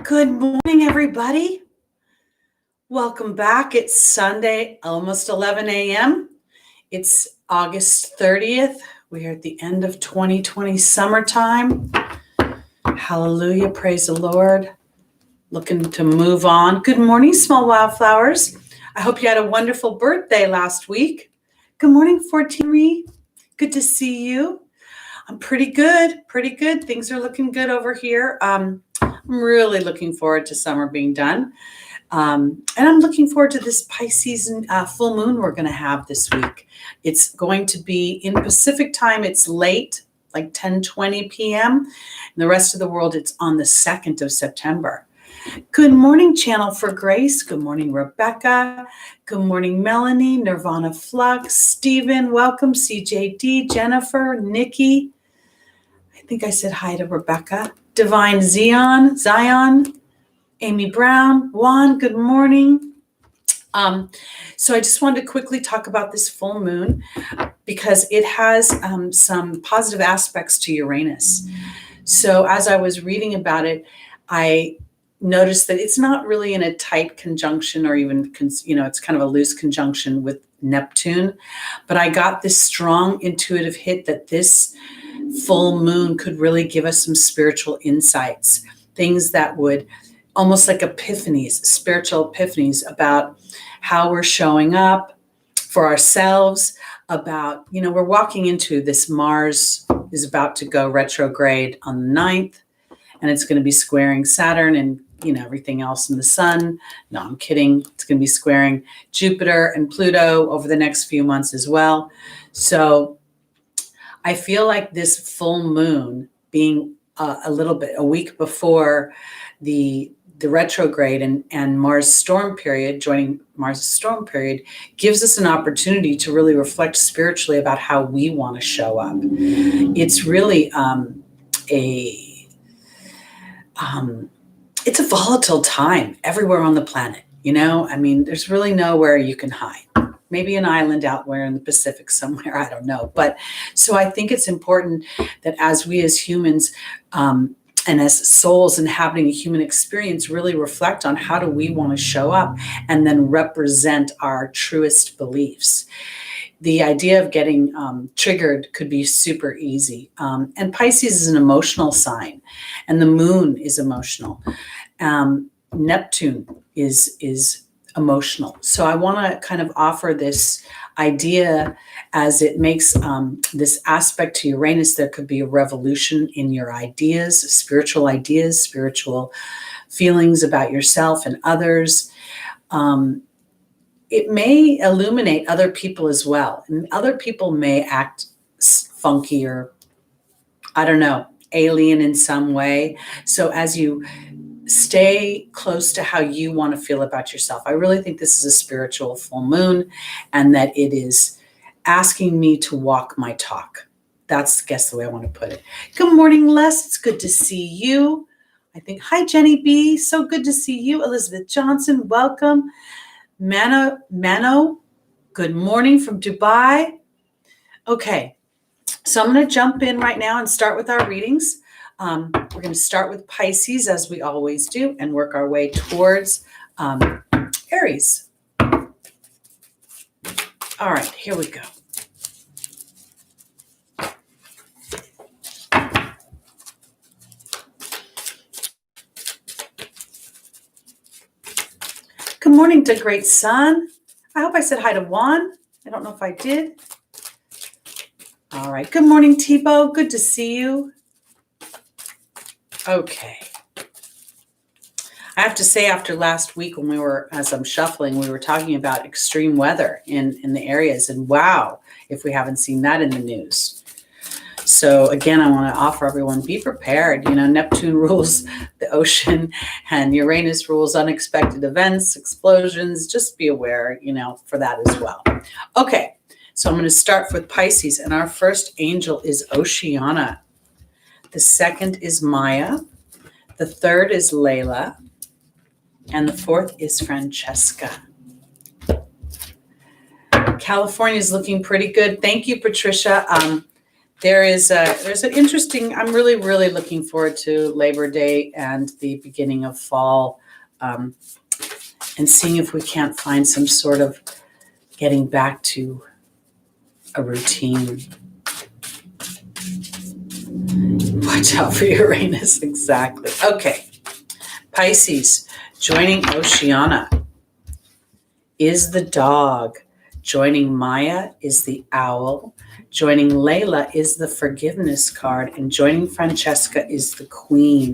Good morning, everybody. Welcome back. It's Sunday, almost 11 a.m. It's August 30th. We are at the end of 2020 summertime. Hallelujah. Praise the Lord. Looking to move on. Good morning, small wildflowers. I hope you had a wonderful birthday last week. Good morning, 14. Good to see you. I'm pretty good. Things are looking good over here. I'm really looking forward to summer being done. And I'm looking forward to this Pisces full moon we're going to have this week. It's going to be in Pacific time. It's late, like 10:20 p.m. In the rest of the world, it's on the 2nd of September. Good morning, Channel for Grace. Good morning, Rebecca. Good morning, Melanie, Nirvana Flux, Stephen, welcome, CJD, Jennifer, Nikki. I think I said hi to Rebecca. Divine Zion, Amy Brown, Juan, good morning. So I just wanted to quickly talk about this full moon because it has some positive aspects to Uranus. So as I was reading about it, I noticed that it's not really in a tight conjunction or even, it's kind of a loose conjunction with Neptune. But I got this strong intuitive hit that this full moon could really give us some spiritual insights, things that would almost like epiphanies, spiritual epiphanies about how we're showing up for ourselves, about, we're walking into this. Mars is about to go retrograde on the 9th, and it's going to be squaring Saturn and, everything else in the sun. No, I'm kidding. It's going to be squaring Jupiter and Pluto over the next few months as well. So I feel like this full moon being a week before the retrograde and Mars storm period, joining Mars storm period, gives us an opportunity to really reflect spiritually about how we want to show up. It's really it's a volatile time everywhere on the planet. There's really nowhere you can hide. Maybe an island out where in the Pacific somewhere, I don't know. But so I think it's important that as we as humans and as souls inhabiting a human experience really reflect on how do we want to show up and then represent our truest beliefs. The idea of getting triggered could be super easy. And Pisces is an emotional sign, and the moon is emotional. Neptune is emotional. So I want to kind of offer this idea as it makes this aspect to Uranus. There could be a revolution in your ideas, spiritual feelings about yourself and others. It may illuminate other people as well. And other people may act funky or, I don't know, alien in some way. So as you stay close to how you want to feel about yourself, I really think this is a spiritual full moon and that it is asking me to walk my talk. That's, I guess, the way I want to put it. Good morning, Les. It's good to see you. I think, hi, Jenny B. So good to see you. Elizabeth Johnson, welcome. Mano, good morning from Dubai. Okay, so I'm going to jump in right now and start with our readings. We're going to start with Pisces, as we always do, and work our way towards Aries. All right, here we go. Good morning to Great Sun. I hope I said hi to Juan. I don't know if I did. All right. Good morning, Tebow. Good to see you. Okay. I have to say, after last week when as I'm shuffling, we were talking about extreme weather in the areas. And wow, if we haven't seen that in the news. So again, I want to offer everyone, be prepared. Neptune rules the ocean and Uranus rules unexpected events, explosions. Just be aware, for that as well. Okay, so I'm going to start with Pisces, and our first angel is Oceana. The second is Maya. The third is Layla. And the fourth is Francesca. California is looking pretty good. Thank you, Patricia. there's an interesting, I'm really, really looking forward to Labor Day and the beginning of fall, and seeing if we can't find some sort of getting back to a routine. Watch out for Uranus, exactly. Okay, Pisces, joining Oceana is the dog. Joining Maya is the owl. Joining Layla is the forgiveness card. And joining Francesca is the queen.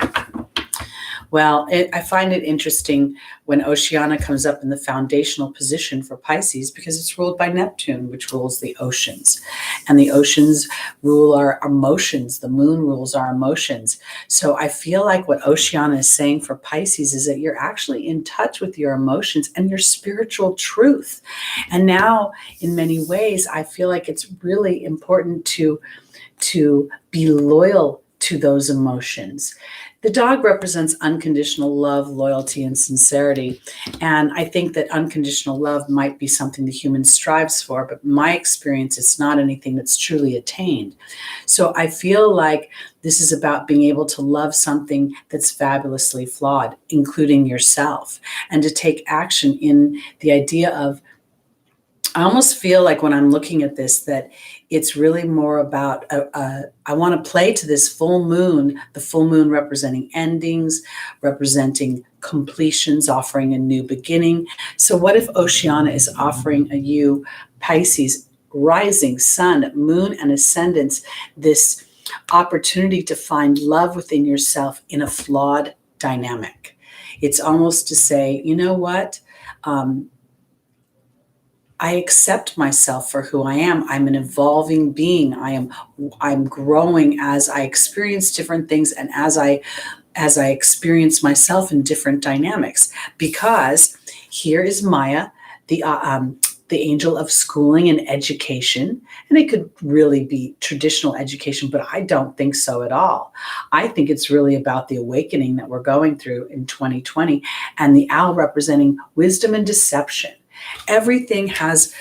Well, I find it interesting when Oceana comes up in the foundational position for Pisces because it's ruled by Neptune, which rules the oceans. And the oceans rule our emotions. The moon rules our emotions. So I feel like what Oceana is saying for Pisces is that you're actually in touch with your emotions and your spiritual truth. And now, in many ways, I feel like it's really important to be loyal to those emotions. The dog represents unconditional love, loyalty, and sincerity. And I think that unconditional love might be something the human strives for, but in my experience, it's not anything that's truly attained. So I feel like this is about being able to love something that's fabulously flawed, including yourself, and to take action in the idea of, I almost feel like when I'm looking at this, that it's really more about, I want to play to this full moon, the full moon representing endings, representing completions, offering a new beginning. So what if Oceana is offering you, Pisces, rising, sun, moon, and ascendants, this opportunity to find love within yourself in a flawed dynamic? It's almost to say, you know what? I accept myself for who I am. I'm an evolving being. I'm growing as I experience different things and as I experience myself in different dynamics. Because here is Maya, the angel of schooling and education, and it could really be traditional education, but I don't think so at all. I think it's really about the awakening that we're going through in 2020, and the owl representing wisdom and deception. Everything has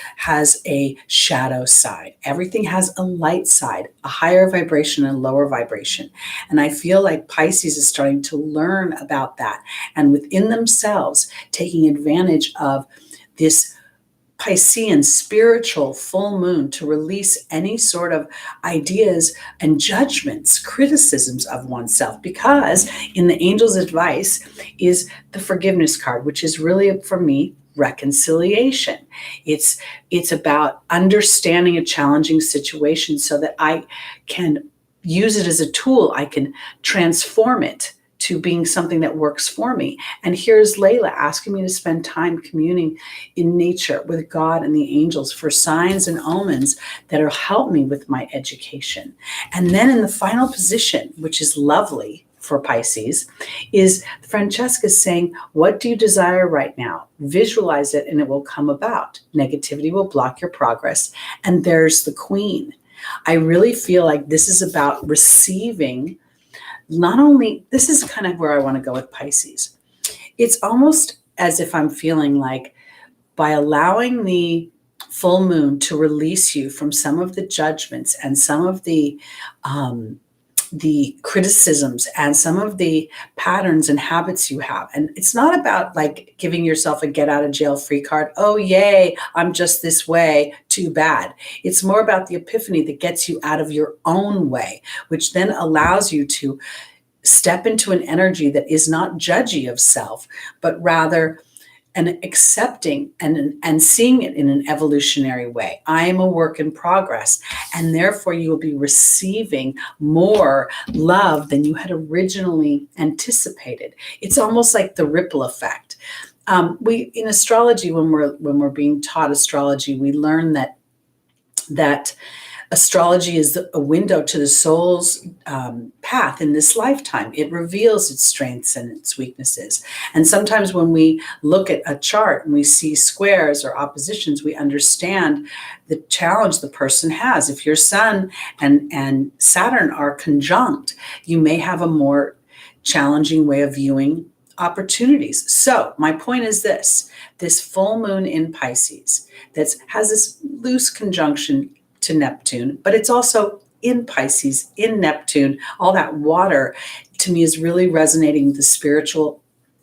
a shadow side. Everything has a light side, a higher vibration and lower vibration. And I feel like Pisces is starting to learn about that, and within themselves taking advantage of this Piscean spiritual full moon to release any sort of ideas and judgments, criticisms of oneself, because in the angel's advice is the forgiveness card, which is really, for me, reconciliation. It's about understanding a challenging situation so that I can use it as a tool. I can transform it to being something that works for me. And here's Layla asking me to spend time communing in nature with God and the angels for signs and omens that will help me with my education. And then in the final position, which is lovely for Pisces, is Francesca saying, what do you desire right now? Visualize it and it will come about. Negativity will block your progress. And there's the Queen. I really feel like this is about receiving. Not only, this is kind of where I want to go with Pisces. It's almost as if I'm feeling like by allowing the full moon to release you from some of the judgments and some of the criticisms and some of the patterns and habits you have. And it's not about like giving yourself a get out of jail free card. Oh, yay, I'm just this way. Too bad. It's more about the epiphany that gets you out of your own way, which then allows you to step into an energy that is not judgy of self, but rather and accepting and seeing it in an evolutionary way. I am a work in progress, and therefore you will be receiving more love than you had originally anticipated. It's almost like the ripple effect. We in astrology, when we're being taught astrology, we learn that astrology is a window to the soul's path in this lifetime. It reveals its strengths and its weaknesses. And sometimes when we look at a chart and we see squares or oppositions, we understand the challenge the person has. If your Sun and Saturn are conjunct, you may have a more challenging way of viewing opportunities. So my point is this full moon in Pisces that has this loose conjunction to Neptune, but it's also in Pisces, in Neptune, all that water to me is really resonating with the spiritual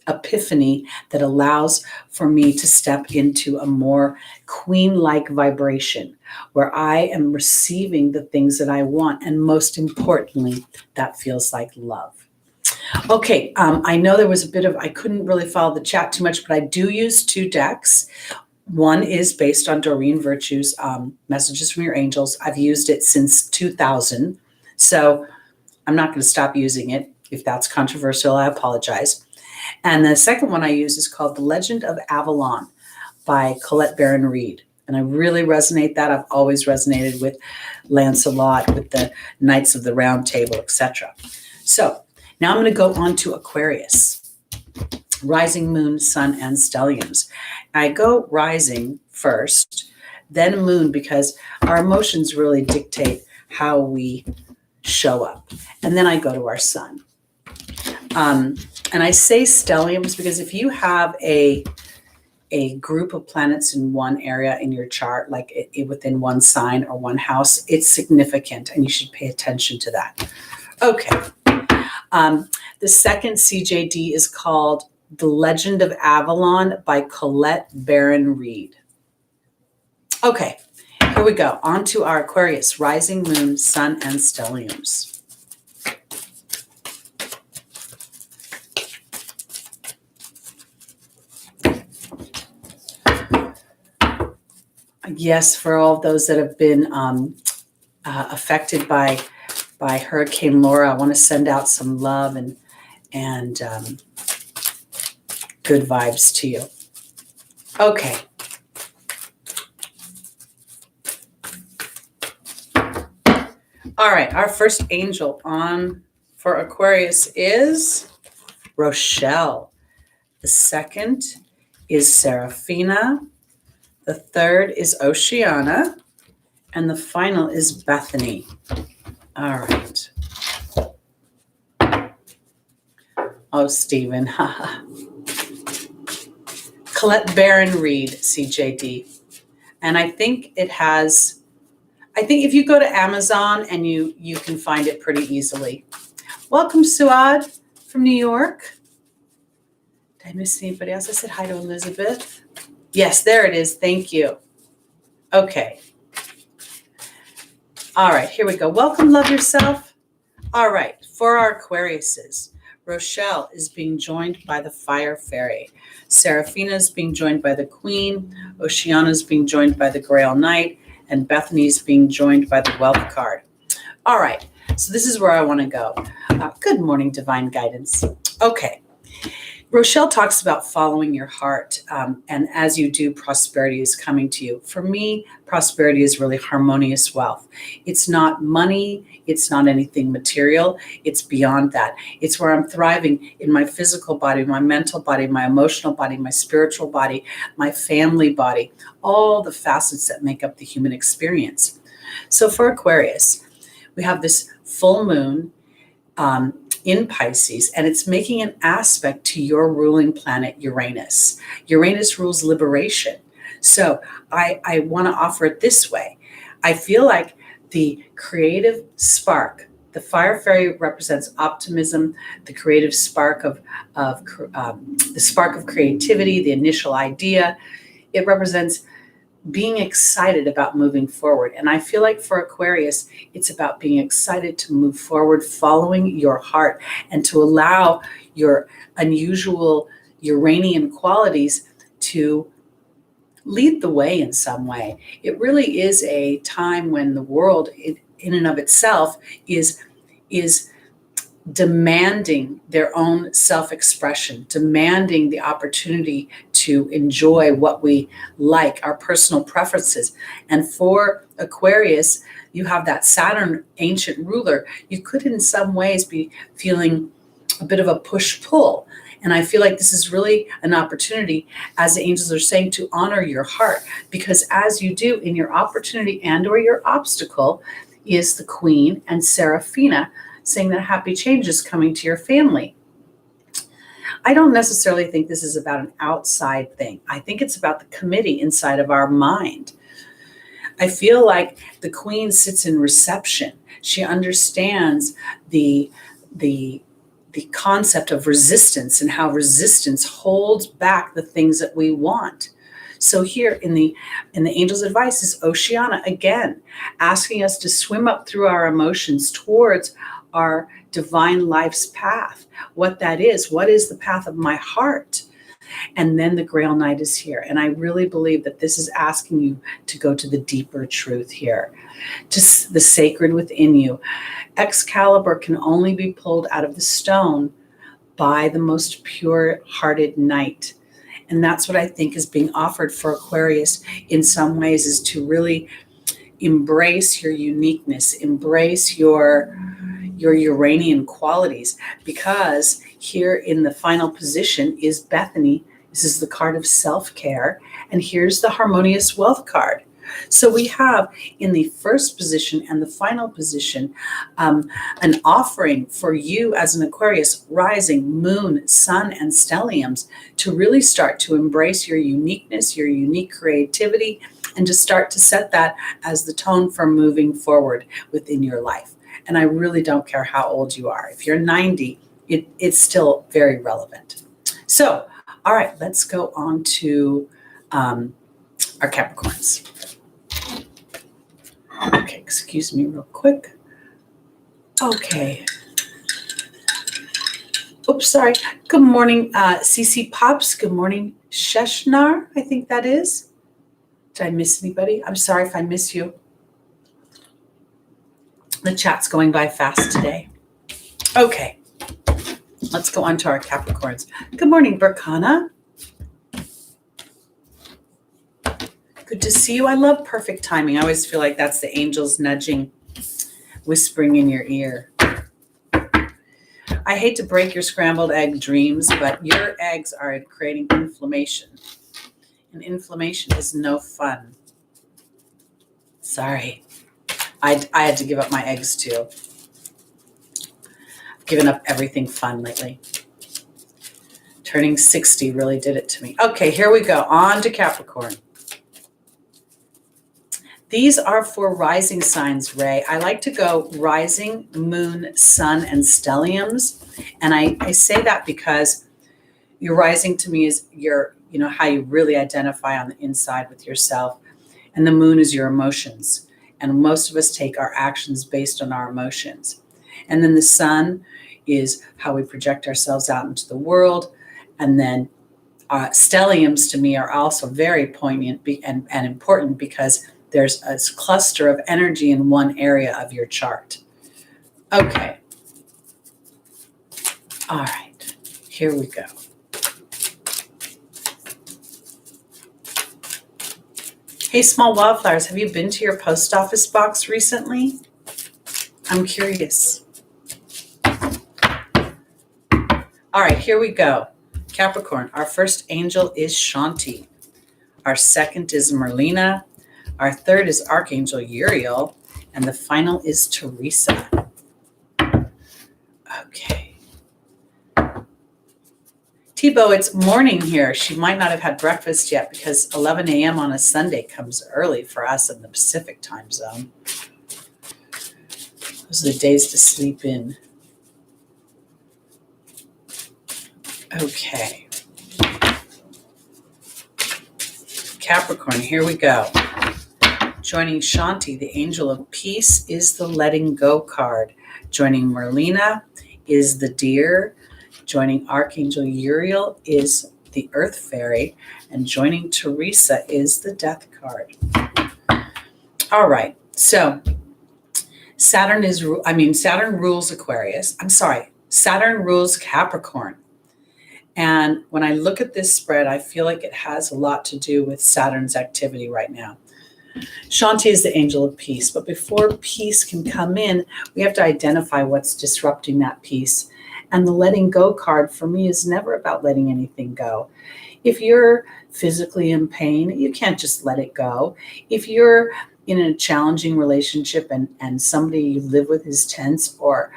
epiphany that allows for me to step into a more queen-like vibration where I am receiving the things that I want. And most importantly, that feels like love. Okay, I know there was a bit of, I couldn't really follow the chat too much, but I do use 2 decks. One is based on Doreen Virtue's Messages from Your Angels. I've used it since 2000, so I'm not going to stop using it. If that's controversial, I apologize. And the second one I use is called The Legend of Avalon by Colette Baron Reid. And I really resonate that. I've always resonated with Lancelot, with the Knights of the Round Table, etc. So now I'm going to go on to Aquarius, rising, moon, sun, and stelliums. I go rising first, then moon, because our emotions really dictate how we show up. And then I go to our sun. And I say stelliums because if you have a group of planets in one area in your chart, like within one sign or one house, it's significant and you should pay attention to that. Okay. The second CJD is called The Legend of Avalon by Colette Baron Reid. Okay, here we go. On to our Aquarius, rising, moon, sun, and stelliums. Yes, for all of those that have been affected by Hurricane Laura, I want to send out some love and good vibes to you. Okay. All right, our first angel on for Aquarius is Rochelle. The second is Seraphina. The third is Oceana. And the final is Bethany. All right. Oh, Stephen. Colette Baron Reid, CJD. And I think it has, I think if you go to Amazon and you can find it pretty easily. Welcome, Suad from New York. Did I miss anybody else? I said hi to Elizabeth. Yes, there it is. Thank you. Okay. All right, here we go. Welcome, love yourself. All right, for our Aquariuses, Rochelle is being joined by the Fire Fairy. Seraphina is being joined by the Queen. Oceana is being joined by the Grail Knight. And Bethany is being joined by the Wealth card. All right, so this is where I want to go. Good morning, Divine Guidance. Okay. Rochelle talks about following your heart, and as you do, prosperity is coming to you. For me, prosperity is really harmonious wealth. It's not money. It's not anything material. It's beyond that. It's where I'm thriving in my physical body, my mental body, my emotional body, my spiritual body, my family body, all the facets that make up the human experience. So for Aquarius, we have this full moon in Pisces, and it's making an aspect to your ruling planet, Uranus. Uranus rules liberation. So I want to offer it this way. I feel like the creative spark, the Fire Fairy represents optimism, the creative spark of the spark of creativity, the initial idea. It represents being excited about moving forward. And I feel like for Aquarius, it's about being excited to move forward, following your heart, and to allow your unusual Uranian qualities to lead the way in some way. It really is a time when the world in and of itself is demanding their own self-expression, demanding the opportunity to enjoy what we like, our personal preferences. And for Aquarius, you have that Saturn ancient ruler. You could in some ways be feeling a bit of a push-pull. And I feel like this is really an opportunity, as the angels are saying, to honor your heart, because as you do in your opportunity and or your obstacle is the Queen and Seraphina saying that happy change is coming to your family. I don't necessarily think this is about an outside thing. I think it's about the committee inside of our mind. I feel like the queen sits in reception. She understands the concept of resistance and how resistance holds back the things that we want. So here in the angel's advice is Oceana again, asking us to swim up through our emotions towards our divine life's path. What that is, what is the path of my heart? And then the Grail Knight is here. And I really believe that this is asking you to go to the deeper truth here, to the sacred within you. Excalibur can only be pulled out of the stone by the most pure-hearted knight. And that's what I think is being offered for Aquarius in some ways, is to really embrace your uniqueness, embrace your Uranian qualities, because here in the final position is Bethany. This is the card of self-care, and here's the harmonious wealth card. So we have in the first position and the final position an offering for you as an Aquarius, rising, moon, sun, and stelliums, to really start to embrace your uniqueness, your unique creativity, and to start to set that as the tone for moving forward within your life. And I really don't care how old you are. If you're 90, it's still very relevant. So, all right, let's go on to our Capricorns. Okay, excuse me real quick. Okay. Oops, sorry. Good morning, CC Pops. Good morning, Sheshnar, I think that is. Did I miss anybody? I'm sorry if I miss you. The chat's going by fast today. Okay, let's go on to our Capricorns. Good morning, Burkana. Good to see you. I love perfect timing. I always feel like that's the angels nudging, whispering in your ear. I hate to break your scrambled egg dreams, but your eggs are creating inflammation. And inflammation is no fun. Sorry. I had to give up my eggs too. I've given up everything fun lately. Turning 60 really did it to me. Okay, here we go. On to Capricorn. These are for rising signs, Ray. I like to go rising, moon, sun, and stelliums. And I say that because your rising to me is your, how you really identify on the inside with yourself. And the moon is your emotions. And most of us take our actions based on our emotions. And then the sun is how we project ourselves out into the world. And then stelliums to me are also very poignant and important, because there's a cluster of energy in one area of your chart. Okay. All right. Here we go. Hey, small wildflowers, have you been to your post office box recently? I'm curious. All right, here we go. Capricorn, our first angel is Shanti. Our second is Merlina. Our third is Archangel Uriel. And the final is Teresa. Okay. Tebow, it's morning here. She might not have had breakfast yet, because 11 a.m. on a Sunday comes early for us in the Pacific time zone. Those are the days to sleep in. Okay. Capricorn, here we go. Joining Shanti, the angel of peace, is the letting go card. Joining Merlina is the deer. Joining Archangel Uriel is the Earth Fairy, and joining Teresa is the Death card. All right, so Saturn rules Aquarius. Saturn rules Capricorn. And when I look at this spread, I feel like it has a lot to do with Saturn's activity right now. Shanti is the angel of peace, but before peace can come in, we have to identify what's disrupting that peace. And the letting go card for me is never about letting anything go. If you're physically in pain, you can't just let it go. If you're in a challenging relationship and somebody you live with is tense or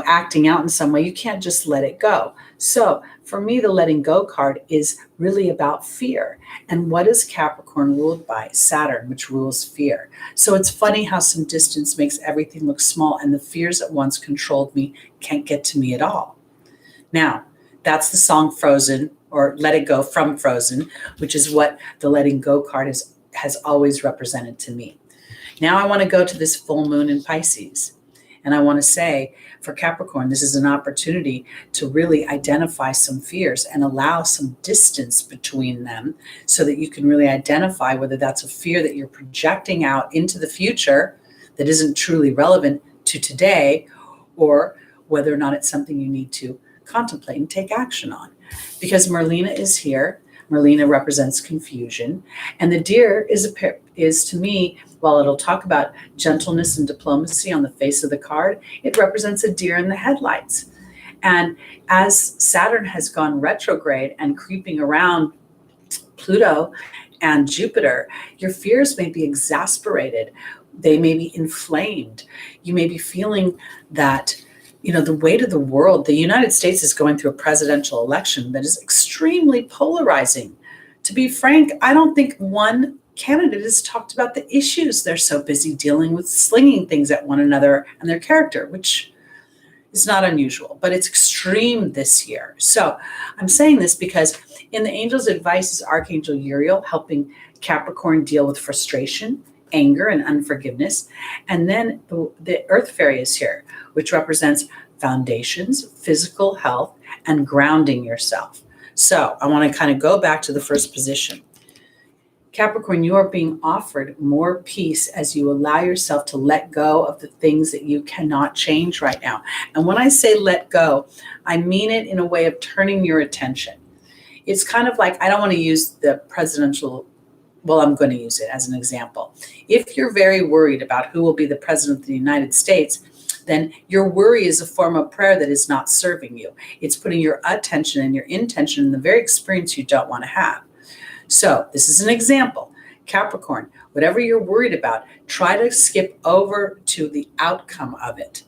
acting out in some way, you can't just let it go. So for me, the letting go card is really about fear. And what is Capricorn ruled by? Saturn, which rules fear. So it's funny how some distance makes everything look small, and the fears that once controlled me can't get to me at all. Now, that's the song Frozen, or Let It Go from Frozen, which is what the letting go card has always represented to me. Now I want to go to this full moon in Pisces. And I want to say, for Capricorn, this is an opportunity to really identify some fears and allow some distance between them so that you can really identify whether that's a fear that you're projecting out into the future that isn't truly relevant to today, or whether or not it's something you need to contemplate and take action on. Because Merlina is here. Merlina represents confusion. And the deer is to me, while it'll talk about gentleness and diplomacy on the face of the card, it represents a deer in the headlights. And as Saturn has gone retrograde and creeping around Pluto and Jupiter, your fears may be exasperated. They may be inflamed. You may be feeling that the weight of the world. The United States is going through a presidential election that is extremely polarizing. To be frank, I don't think one candidate has talked about the issues they're so busy dealing with, slinging things at one another and their character, which is not unusual, but it's extreme this year. So I'm saying this because in the angel's advice is Archangel Uriel, helping Capricorn deal with frustration, anger, and unforgiveness. And then the Earth Fairy is here, which represents foundations, physical health, and grounding yourself. So I want to kind of go back to the first position. Capricorn, you are being offered more peace as you allow yourself to let go of the things that you cannot change right now. And when I say let go, I mean it in a way of turning your attention. It's kind of like, I don't want to use the presidential, well, I'm going to use it as an example. If you're very worried about who will be the president of the United States, then your worry is a form of prayer that is not serving you. It's putting your attention and your intention in the very experience you don't want to have. So this is an example. Capricorn, whatever you're worried about, try to skip over to the outcome of it.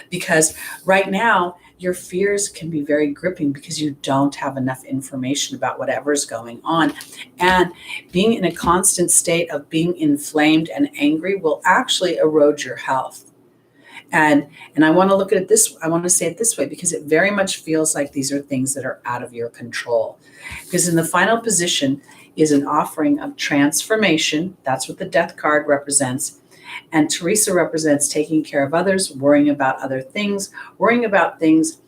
Because right now, your fears can be very gripping because you don't have enough information about whatever's going on. And being in a constant state of being inflamed and angry will actually erode your health. And I want to look at it this, I want to say it this way, because it very much feels like these are things that are out of your control. Because in the final position is an offering of transformation. That's what the Death card represents. And Teresa represents taking care of others, worrying about other things, worrying about things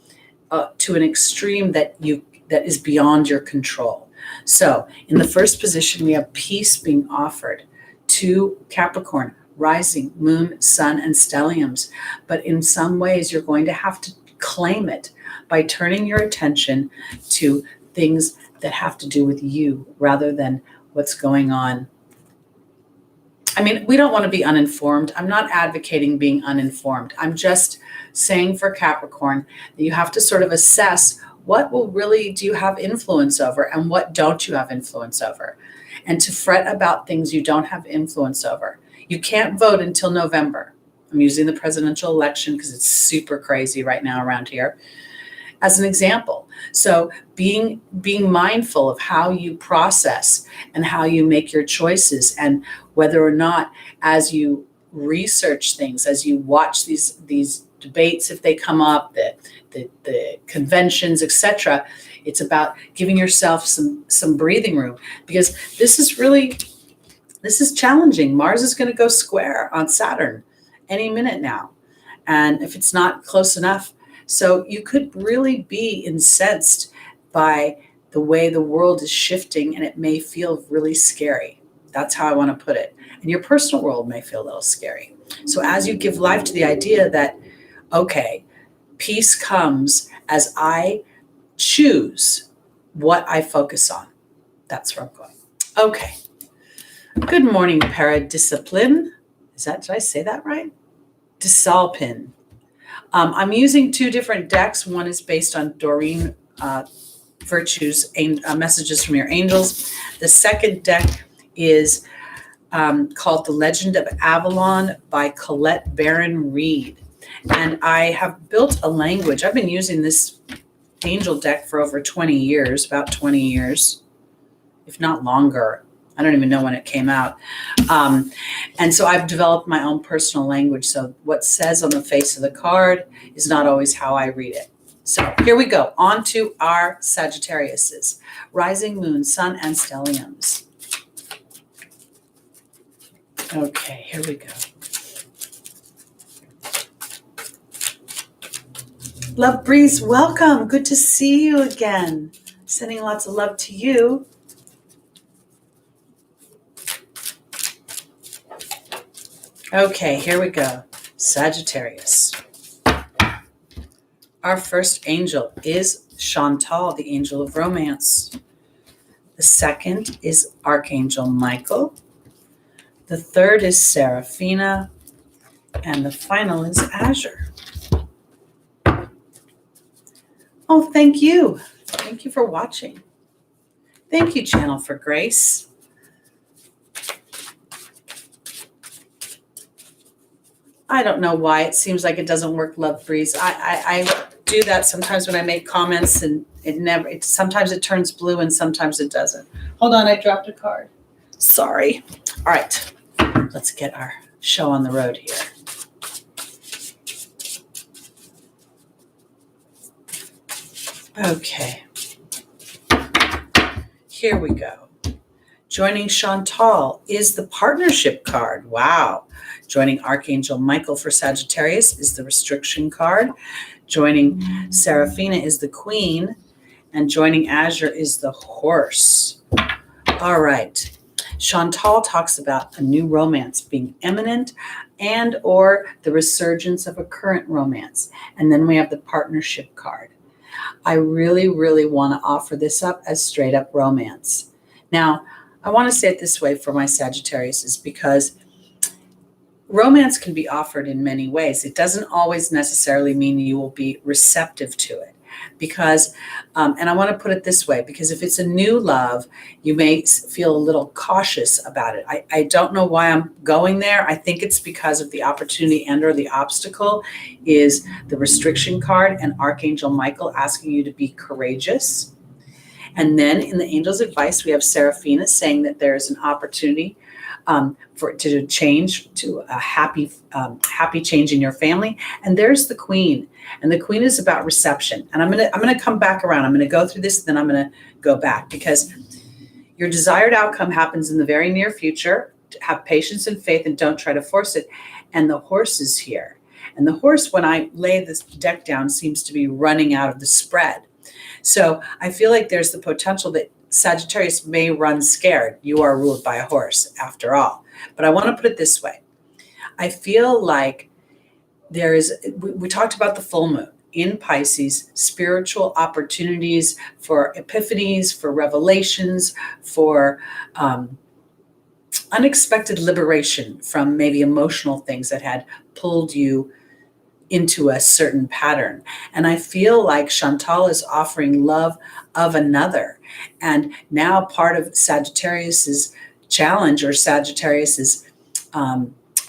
to an extreme that is beyond your control. So in the first position, we have peace being offered to Capricorn, rising, moon, sun, and stelliums. But in some ways, you're going to have to claim it by turning your attention to things that have to do with you rather than what's going on. I mean, we don't want to be uninformed. I'm not advocating being uninformed. I'm just saying for Capricorn that you have to sort of assess what do you have influence over and what don't you have influence over, and to fret about things you don't have influence over. You can't vote until November. I'm using the presidential election because it's super crazy right now around here as an example. So being mindful of how you process and how you make your choices, and whether or not, as you research things, as you watch these debates, if they come up, the conventions, etc., it's about giving yourself some breathing room, because this is challenging. Mars is going to go square on Saturn any minute now. And if it's not close enough, so you could really be incensed by the way the world is shifting, and it may feel really scary. That's how I want to put it. And your personal world may feel a little scary. So as you give life to the idea that, okay, peace comes as I choose what I focus on. That's where I'm going. Okay. Good morning, Paradiscipline. Did I say that right? Disalpin. I'm using two different decks. One is based on Doreen Virtue's Messages from Your Angels. The second deck is called The Legend of Avalon by Colette Baron Reed. And I have built a language. I've been using this angel deck for over 20 years, about 20 years, if not longer. I don't even know when it came out. And so I've developed my own personal language. So what says on the face of the card is not always how I read it. So here we go. On to our Sagittariuses. Rising moon, sun, and stelliums. Okay, here we go. Love Breeze, welcome. Good to see you again. Sending lots of love to you. Okay, here we go. Sagittarius. Our first angel is Chantal, the angel of romance. The second is Archangel Michael. The third is Seraphina. And the final is Azure. Oh, thank you. Thank you for watching. Thank you, Channel for Grace. I don't know why it seems like it doesn't work, Love Breeze. I do that sometimes when I make comments and sometimes it turns blue and sometimes it doesn't. Hold on, I dropped a card. Sorry. All right, let's get our show on the road here. Okay. Here we go. Joining Chantal is the partnership card. Wow. Joining Archangel Michael for Sagittarius is the restriction card. Joining Seraphina is the Queen. And joining Azure is the Horse. All right. Chantal talks about a new romance being imminent and or the resurgence of a current romance. And then we have the partnership card. I really, really want to offer this up as straight up romance. Now, I want to say it this way for my Sagittarius is because romance can be offered in many ways. It doesn't always necessarily mean you will be receptive to it because, and I want to put it this way, because if it's a new love, you may feel a little cautious about it. I don't know why I'm going there. I think it's because of the opportunity and or the obstacle is the restriction card and Archangel Michael asking you to be courageous. And then in the angel's advice, we have Seraphina saying that there is an opportunity for it to change to a happy change in your family. And there's the Queen, and the Queen is about reception. And I'm gonna come back around. I'm gonna go through this, then I'm gonna go back because your desired outcome happens in the very near future. Have patience and faith, and don't try to force it. And the Horse is here, and the Horse, when I lay this deck down, seems to be running out of the spread. So I feel like there's the potential that Sagittarius may run scared. You are ruled by a horse after all. But I want to put it this way. I feel like we talked about the full moon in Pisces, spiritual opportunities for epiphanies, for revelations, for unexpected liberation from maybe emotional things that had pulled you into a certain pattern. And I feel like Chantal is offering love of another. And now part of Sagittarius's challenge or Sagittarius's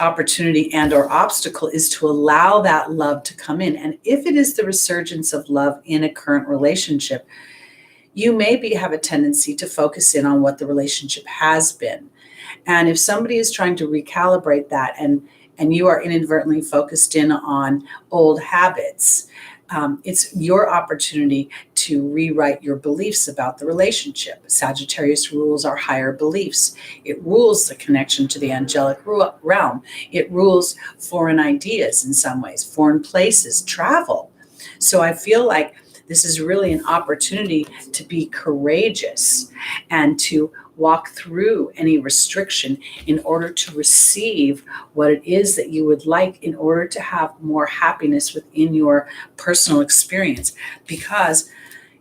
opportunity and or obstacle is to allow that love to come in. And if it is the resurgence of love in a current relationship, you maybe have a tendency to focus in on what the relationship has been. And if somebody is trying to recalibrate that and you are inadvertently focused in on old habits, it's your opportunity to rewrite your beliefs about the relationship. Sagittarius rules our higher beliefs. It rules the connection to the angelic realm. It rules foreign ideas in some ways, foreign places, travel. So I feel like this is really an opportunity to be courageous and to walk through any restriction in order to receive what it is that you would like in order to have more happiness within your personal experience, because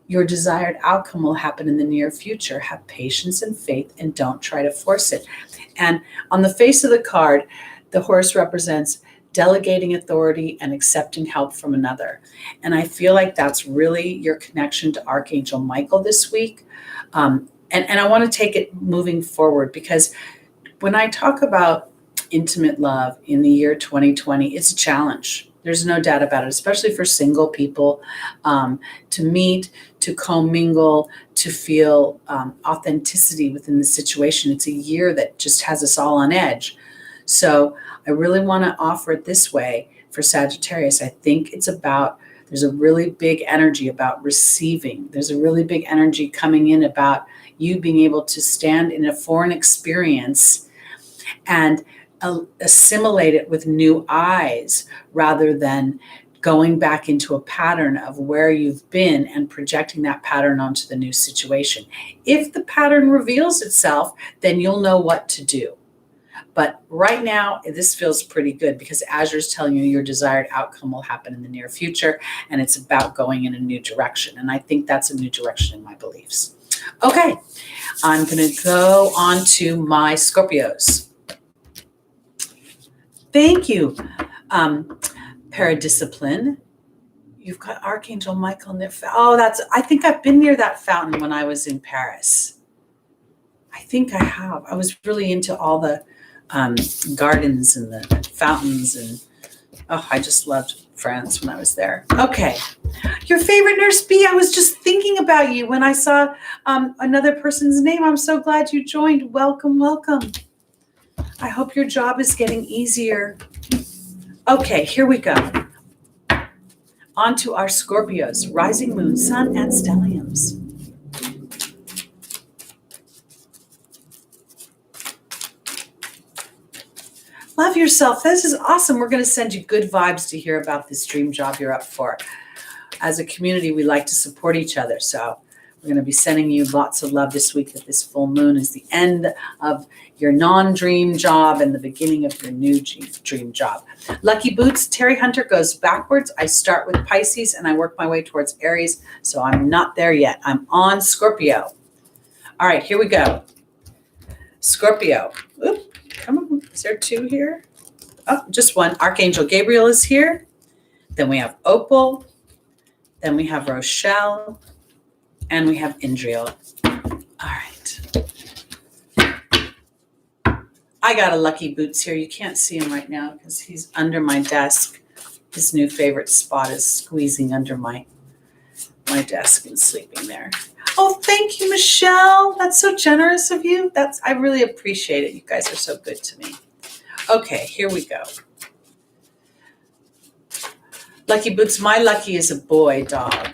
your desired outcome will happen in the near future. Have patience and faith and don't try to force it. And on the face of the card, the Horse represents delegating authority and accepting help from another. And I feel like that's really your connection to Archangel Michael this week. And I want to take it moving forward, because when I talk about intimate love in the year 2020, it's a challenge. There's no doubt about it, especially for single people, to meet, to commingle, to feel authenticity within the situation. It's a year that just has us all on edge. So I really want to offer it this way for Sagittarius. I think it's about, there's a really big energy about receiving. There's a really big energy coming in about you being able to stand in a foreign experience and assimilate it with new eyes rather than going back into a pattern of where you've been and projecting that pattern onto the new situation. If the pattern reveals itself, then you'll know what to do. But right now, this feels pretty good because Azure's telling you your desired outcome will happen in the near future, and it's about going in a new direction. And I think that's a new direction in my beliefs. Okay, I'm going to go on to my Scorpios. Thank you, Paradiscipline. You've got Archangel Michael near. I think I've been near that fountain when I was in Paris. I think I have. I was really into all the gardens and the fountains, and I just loved France when I was there. Okay, your favorite Nurse B. I was just thinking about you when I saw another person's name. I'm so glad you joined. Welcome, welcome. I hope your job is getting easier. Okay, here we go. On to our Scorpios, rising moon, sun, and stelliums. Love yourself. This is awesome. We're going to send you good vibes to hear about this dream job you're up for. As a community, we like to support each other. So we're going to be sending you lots of love this week, that this full moon is the end of your non-dream job and the beginning of your new dream job. Lucky Boots, Teri Hunter goes backwards. I start with Pisces and I work my way towards Aries. So I'm not there yet. I'm on Scorpio. All right, here we go. Scorpio. Oop, come on. Is there two here? Oh, just one. Archangel Gabriel is here. Then we have Opal. Then we have Rochelle. And we have Indriel. All right. I got a Lucky Boots here. You can't see him right now because he's under my desk. His new favorite spot is squeezing under my desk and sleeping there. Oh, thank you, Michelle. That's so generous of you. I really appreciate it. You guys are so good to me. Okay, here we go. Lucky Boots. My Lucky is a boy dog.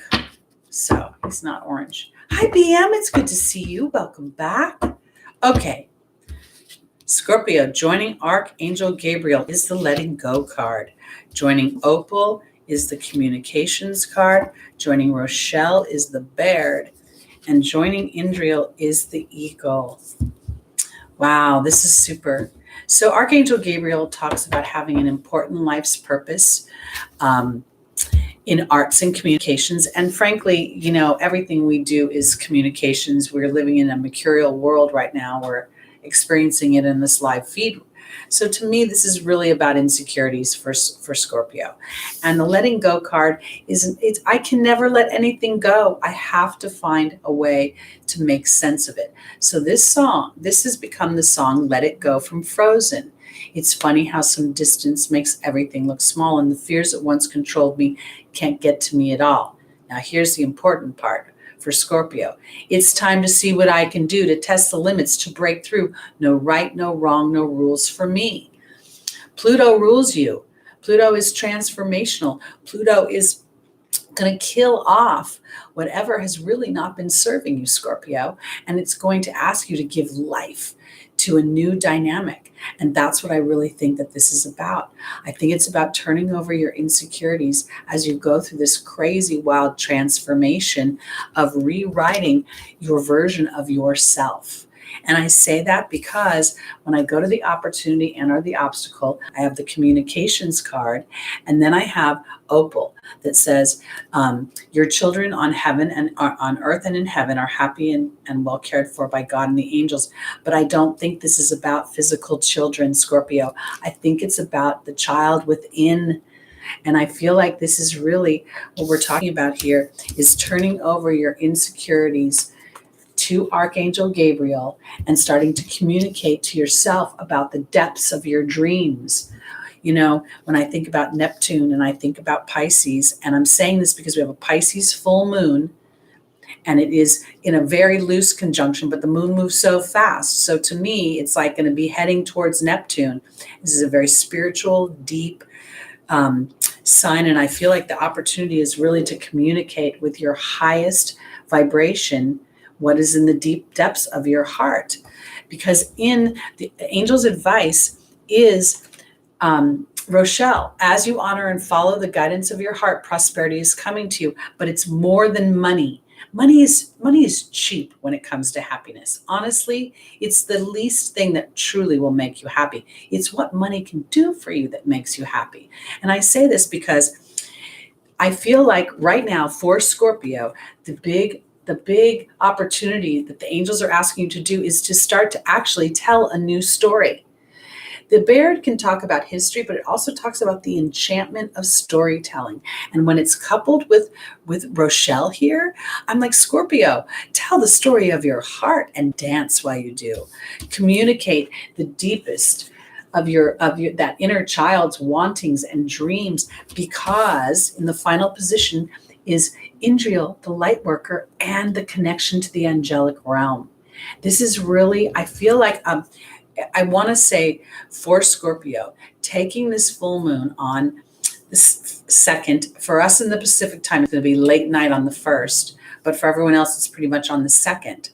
So he's not orange. Hi, BM. It's good to see you. Welcome back. Okay. Scorpio, joining Archangel Gabriel is the letting go card. Joining Opal is the communications card. Joining Rochelle is the Baird. And joining Indriel is the Eagle. Wow, this is super. So Archangel Gabriel talks about having an important life's purpose in arts and communications. And frankly, everything we do is communications. We're living in a mercurial world right now. We're experiencing it in this live feed. So to me, this is really about insecurities for Scorpio. And the letting go card I can never let anything go. I have to find a way to make sense of it. So this has become the song Let It Go from Frozen. It's funny how some distance makes everything look small, and the fears that once controlled me can't get to me at all. Now here's the important part. For Scorpio, it's time to see what I can do to test the limits, to break through. No right, no wrong, no rules for me. Pluto rules you. Pluto is transformational. Pluto is going to kill off whatever has really not been serving you, Scorpio, and it's going to ask you to give life to a new dynamic. And that's what I really think that this is about. I think it's about turning over your insecurities as you go through this crazy, wild transformation of rewriting your version of yourself. And I say that because when I go to the opportunity and or the obstacle, I have the communications card, and then I have Opal that says, your children on heaven and on earth and in heaven are happy and well cared for by God and the angels. But I don't think this is about physical children, Scorpio. I think it's about the child within. And I feel like this is really what we're talking about here, is turning over your insecurities to Archangel Gabriel and starting to communicate to yourself about the depths of your dreams. You know, when I think about Neptune and I think about Pisces, and I'm saying this because we have a Pisces full moon, and it is in a very loose conjunction, but the moon moves so fast. So to me, it's like going to be heading towards Neptune. This is a very spiritual, deep sign. And I feel like the opportunity is really to communicate with your highest vibration, what is in the deep depths of your heart. Because in the angel's advice is, Rochelle, as you honor and follow the guidance of your heart, prosperity is coming to you, but it's more than money. Money is cheap when it comes to happiness. Honestly, it's the least thing that truly will make you happy. It's what money can do for you that makes you happy. And I say this because I feel like right now for Scorpio, the big opportunity that the angels are asking you to do is to start to actually tell a new story. The Baird can talk about history, but it also talks about the enchantment of storytelling. And when it's coupled with Rochelle here, I'm like, Scorpio, tell the story of your heart and dance while you do. Communicate the deepest of your that inner child's wantings and dreams, because in the final position is Indriel, the light worker, and the connection to the angelic realm. This is really, I feel like I want to say for Scorpio, taking this full moon on the second, for us in the Pacific time, it's going to be late night on the first, but for everyone else, it's pretty much on the second.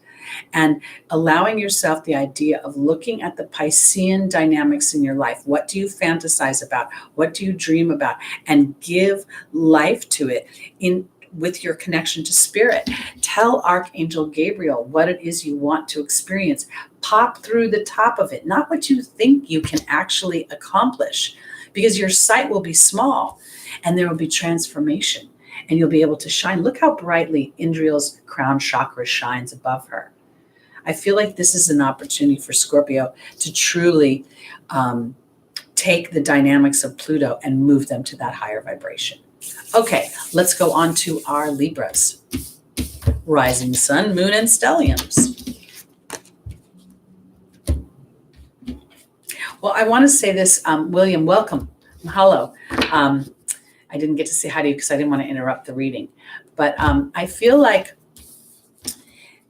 And allowing yourself the idea of looking at the Piscean dynamics in your life. What do you fantasize about? What do you dream about? And give life to it with your connection to spirit. Tell Archangel Gabriel what it is you want to experience. Pop through the top of it, not what you think you can actually accomplish, because your sight will be small and there will be transformation and you'll be able to shine. Look how brightly Indriel's crown chakra shines above her. I feel like this is an opportunity for Scorpio to truly take the dynamics of Pluto and move them to that higher vibration. Okay, let's go on to our Libras. Rising sun, moon, and stelliums. Well, I want to say this, William, welcome. Mahalo. I didn't get to say hi to you because I didn't want to interrupt the reading. But I feel like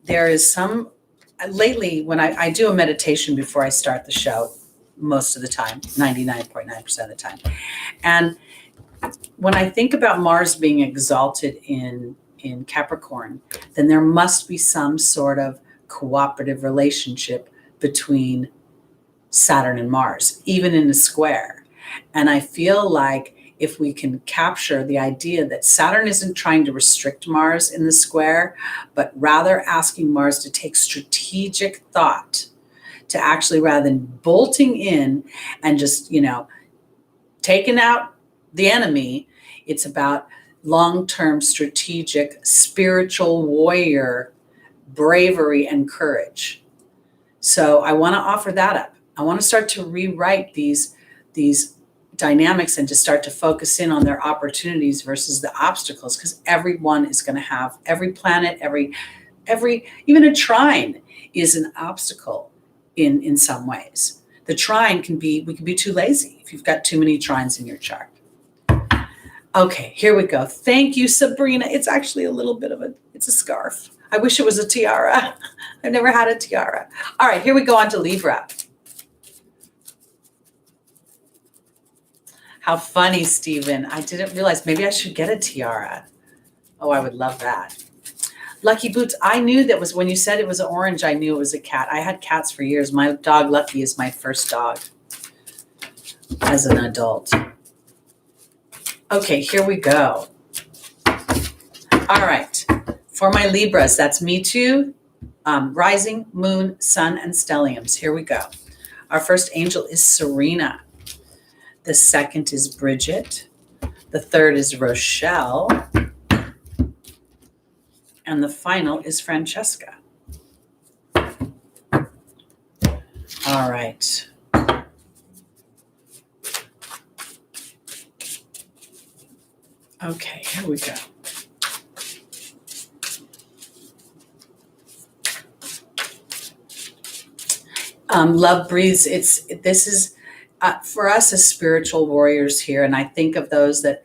there is some, lately when I do a meditation before I start the show, most of the time, 99.9% of the time. And when I think about Mars being exalted in Capricorn, then there must be some sort of cooperative relationship between Saturn and Mars, even in a square. And I feel like if we can capture the idea that Saturn isn't trying to restrict Mars in the square, but rather asking Mars to take strategic thought, to actually, rather than bolting in and just, taking out the enemy, it's about long-term strategic spiritual warrior bravery and courage. So I want to offer that up. I want to start to rewrite these dynamics and to start to focus in on their opportunities versus the obstacles, because everyone is going to have, every planet, every even a trine is an obstacle in some ways. The trine we can be too lazy if you've got too many trines in your chart. Okay, here we go. Thank you, Sabrina. It's actually a little bit of it's a scarf. I wish it was a tiara. I've never had a tiara. All right, here we go on to Libra. How funny, Stephen. I didn't realize maybe I should get a tiara. Oh, I would love that. Lucky Boots. I knew that was, when you said it was orange, I knew it was a cat. I had cats for years. My dog, Lucky, is my first dog as an adult. Okay, here we go. All right. For my Libras, that's me too. Rising, moon, sun, and stelliums. Here we go. Our first angel is Serena. The second is Bridget. The third is Rochelle. And the final is Francesca. All right. Okay, here we go. Love breathes. This is for us as spiritual warriors here, and I think of those that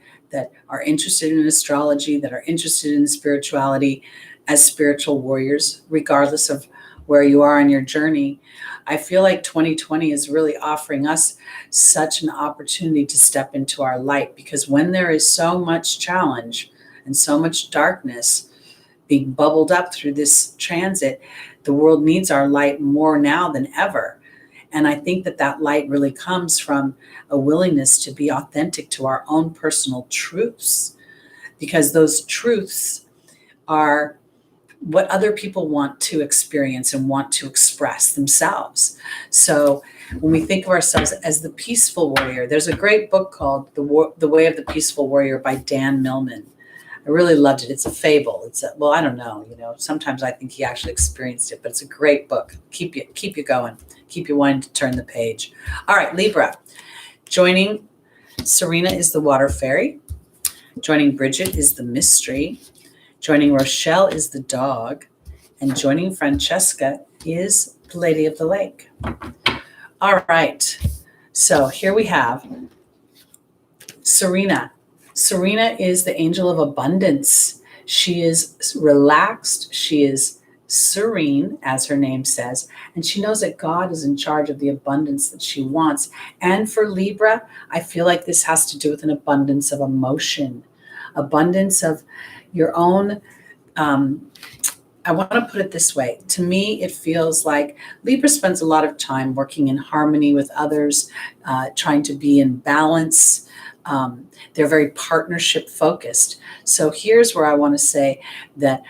are interested in astrology, that are interested in spirituality as spiritual warriors, regardless of where you are on your journey. I feel like 2020 is really offering us such an opportunity to step into our light, because when there is so much challenge and so much darkness being bubbled up through this transit, the world needs our light more now than ever. And I think that that light really comes from a willingness to be authentic to our own personal truths, because those truths are what other people want to experience and want to express themselves. So when we think of ourselves as the peaceful warrior, there's a great book called The Way of the Peaceful Warrior by Dan Millman. I really loved it. It's a fable. Well, I don't know, sometimes I think he actually experienced it, but it's a great book. Keep you going, keep you wanting to turn the page. All right, Libra. Joining Serena is the water fairy. Joining Bridget is the mystery. Joining Rochelle is the dog. And joining Francesca is the Lady of the Lake. All right. So here we have Serena. Serena is the angel of abundance. She is relaxed. She is serene, as her name says, and she knows that God is in charge of the abundance that she wants. And for Libra, I feel like this has to do with an abundance of emotion, abundance of your own. I want to put it this way. To me, it feels like Libra spends a lot of time working in harmony with others, trying to be in balance. They're very partnership focused. So here's where I want to say that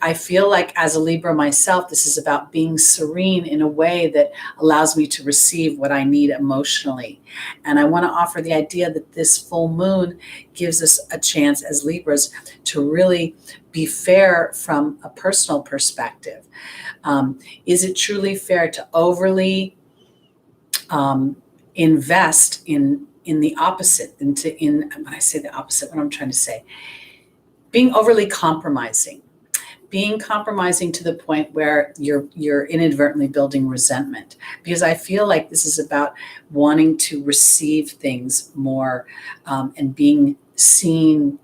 I feel like as a Libra myself, this is about being serene in a way that allows me to receive what I need emotionally. And I want to offer the idea that this full moon gives us a chance as Libras to really be fair from a personal perspective. Is it truly fair to overly invest in the opposite? When I say the opposite, what I'm trying to say, being overly compromising. Being compromising to the point where you're inadvertently building resentment, because I feel like this is about wanting to receive things more and being seen.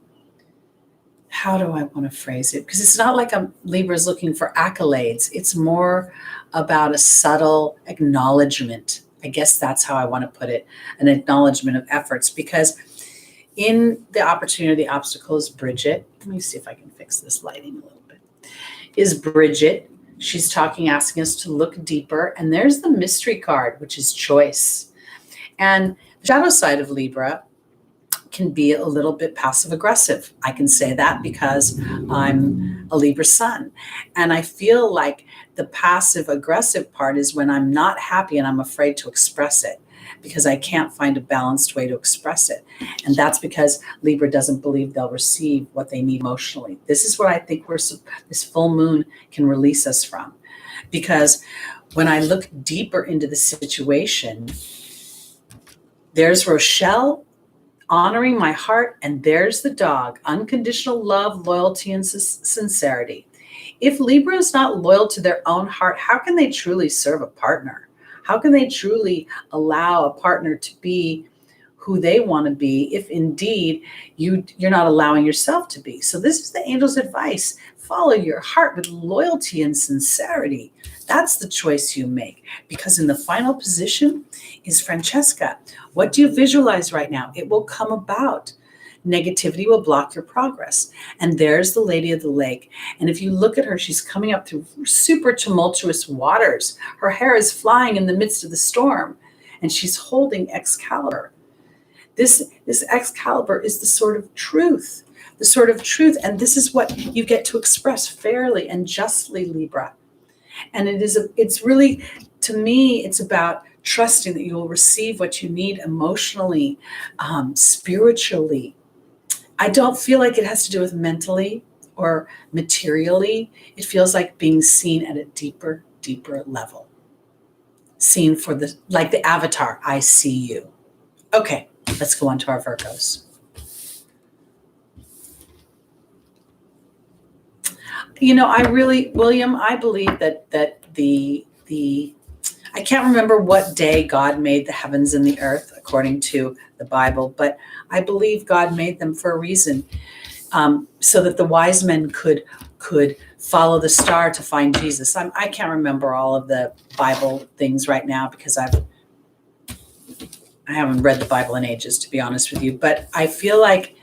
How do I want to phrase it? Because it's not like Libra's looking for accolades. It's more about a subtle acknowledgement. I guess that's how I want to put it, an acknowledgement of efforts, because in the opportunity, the obstacle is Bridget. Let me see if I can fix this lighting a little bit. Is Bridget. She's asking us to look deeper. And there's the mystery card, which is choice. And the shadow side of Libra can be a little bit passive aggressive. I can say that because I'm a Libra sun. And I feel like the passive aggressive part is when I'm not happy and I'm afraid to express it, because I can't find a balanced way to express it. And that's because Libra doesn't believe they'll receive what they need emotionally. This is what I think this full moon can release us from. Because when I look deeper into the situation, there's Rochelle honoring my heart, and there's the dog, unconditional love, loyalty, and sincerity. If Libra is not loyal to their own heart, how can they truly serve a partner? How can they truly allow a partner to be who they want to be if indeed you're not allowing yourself to be? So this is the angel's advice. Follow your heart with loyalty and sincerity. That's the choice you make, because in the final position is Francesca. What do you visualize right now? It will come about. Negativity will block your progress. And there's the Lady of the Lake. And if you look at her, she's coming up through super tumultuous waters. Her hair is flying in the midst of the storm, and she's holding Excalibur. This Excalibur is the sword of truth, and this is what you get to express fairly and justly, Libra. And it's really, to me, it's about trusting that you will receive what you need emotionally, spiritually. I don't feel like it has to do with mentally or materially. It feels like being seen at a deeper level. Seen like the avatar, I see you. Okay, let's go on to our Virgos. William, I believe that I can't remember what day God made the heavens and the earth according to the Bible, but I believe God made them for a reason, so that the wise men could follow the star to find Jesus. I can't remember all of the Bible things right now because I haven't read the Bible in ages, to be honest with you. But I feel like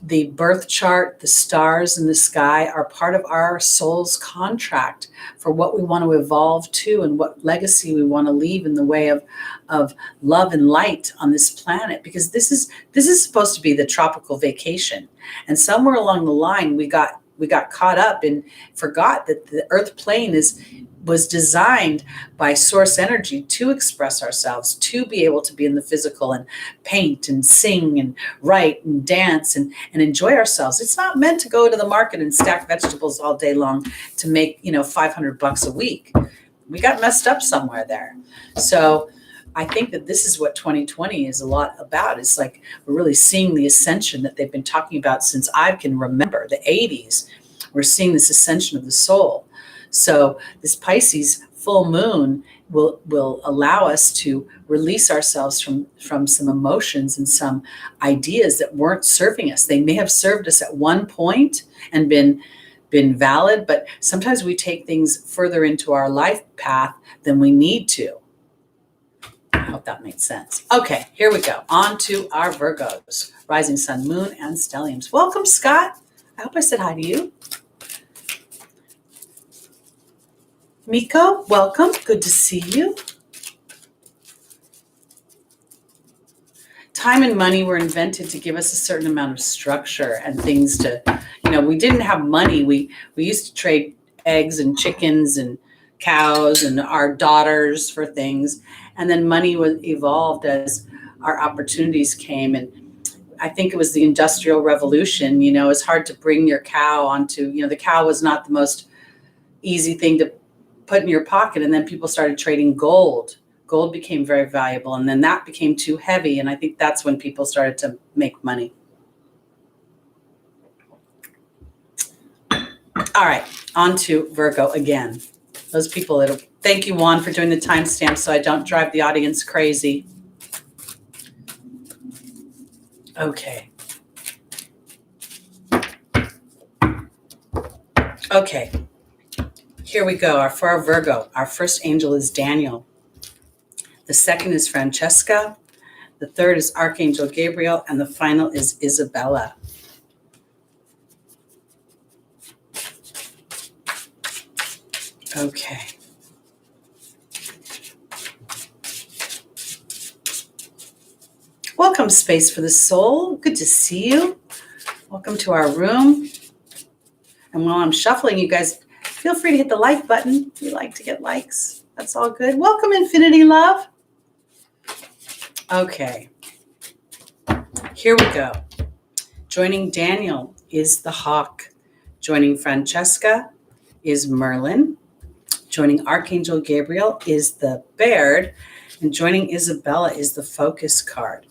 the birth chart, the stars in the sky are part of our soul's contract for what we want to evolve to and what legacy we want to leave in the way of love and light on this planet. Because this is supposed to be the tropical vacation. And somewhere along the line, we got caught up and forgot that the earth plane was designed by source energy to express ourselves, to be able to be in the physical and paint and sing and write and dance and enjoy ourselves. It's not meant to go to the market and stack vegetables all day long to make, $500 a week. We got messed up somewhere there. So I think that this is what 2020 is a lot about. It's like we're really seeing the ascension that they've been talking about since I can remember, the 80s. We're seeing this ascension of the soul. So this Pisces full moon will allow us to release ourselves from some emotions and some ideas that weren't serving us. They may have served us at one point and been valid, but sometimes we take things further into our life path than we need to. I hope that made sense. Okay, here we go. On to our Virgos, rising sun, moon, and stelliums. Welcome, Scott. I hope I said hi to you. Miko, welcome. Good to see you. Time and money were invented to give us a certain amount of structure and things to, we didn't have money. We used to trade eggs and chickens and cows and our daughters for things. And then money was evolved as our opportunities came. And I think it was the Industrial Revolution. It's hard to bring your cow onto, the cow was not the most easy thing to put in your pocket. And then people started trading gold. Gold became very valuable. And then that became too heavy. And I think that's when people started to make money. All right, on to Virgo again. Those people thank you, Juan, for doing the timestamp so I don't drive the audience crazy. Okay. Okay. Here we go. For our Virgo, our first angel is Daniel. The second is Francesca. The third is Archangel Gabriel. And the final is Isabella. Okay. Welcome, Space for the Soul. Good to see you. Welcome to our room. And while I'm shuffling, you guys feel free to hit the like button if you like to get likes. That's all good. Welcome, Infinity Love. Okay. Here we go. Joining Daniel is the hawk. Joining Francesca is Merlin. Joining Archangel Gabriel is the Baird. And joining Isabella is the Focus card.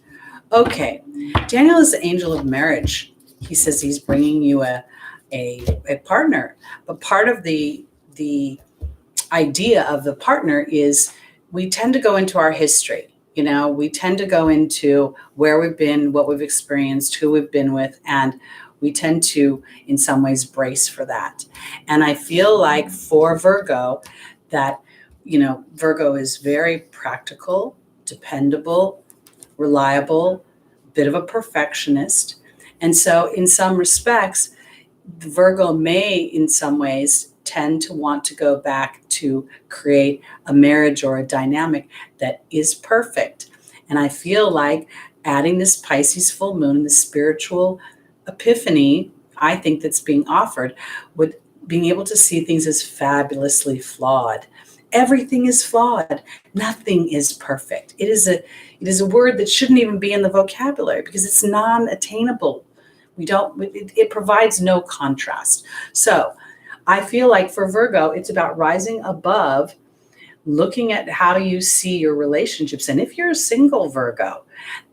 Okay. Daniel is the angel of marriage. He says he's bringing you a partner. But part of the idea of the partner is we tend to go into our history. We tend to go into where we've been, what we've experienced, who we've been with, and we tend to, in some ways, brace for that. And I feel like for Virgo that, Virgo is very practical, dependable, reliable, bit of a perfectionist. And so in some respects, Virgo may, in some ways, tend to want to go back to create a marriage or a dynamic that is perfect. And I feel like adding this Pisces full moon, the spiritual epiphany, I think that's being offered, would being able to see things as fabulously flawed. Everything is flawed. Nothing is perfect. It is a word that shouldn't even be in the vocabulary because it's non-attainable. It provides no contrast. So I feel like for Virgo, it's about rising above looking at how you see your relationships. And if you're a single Virgo,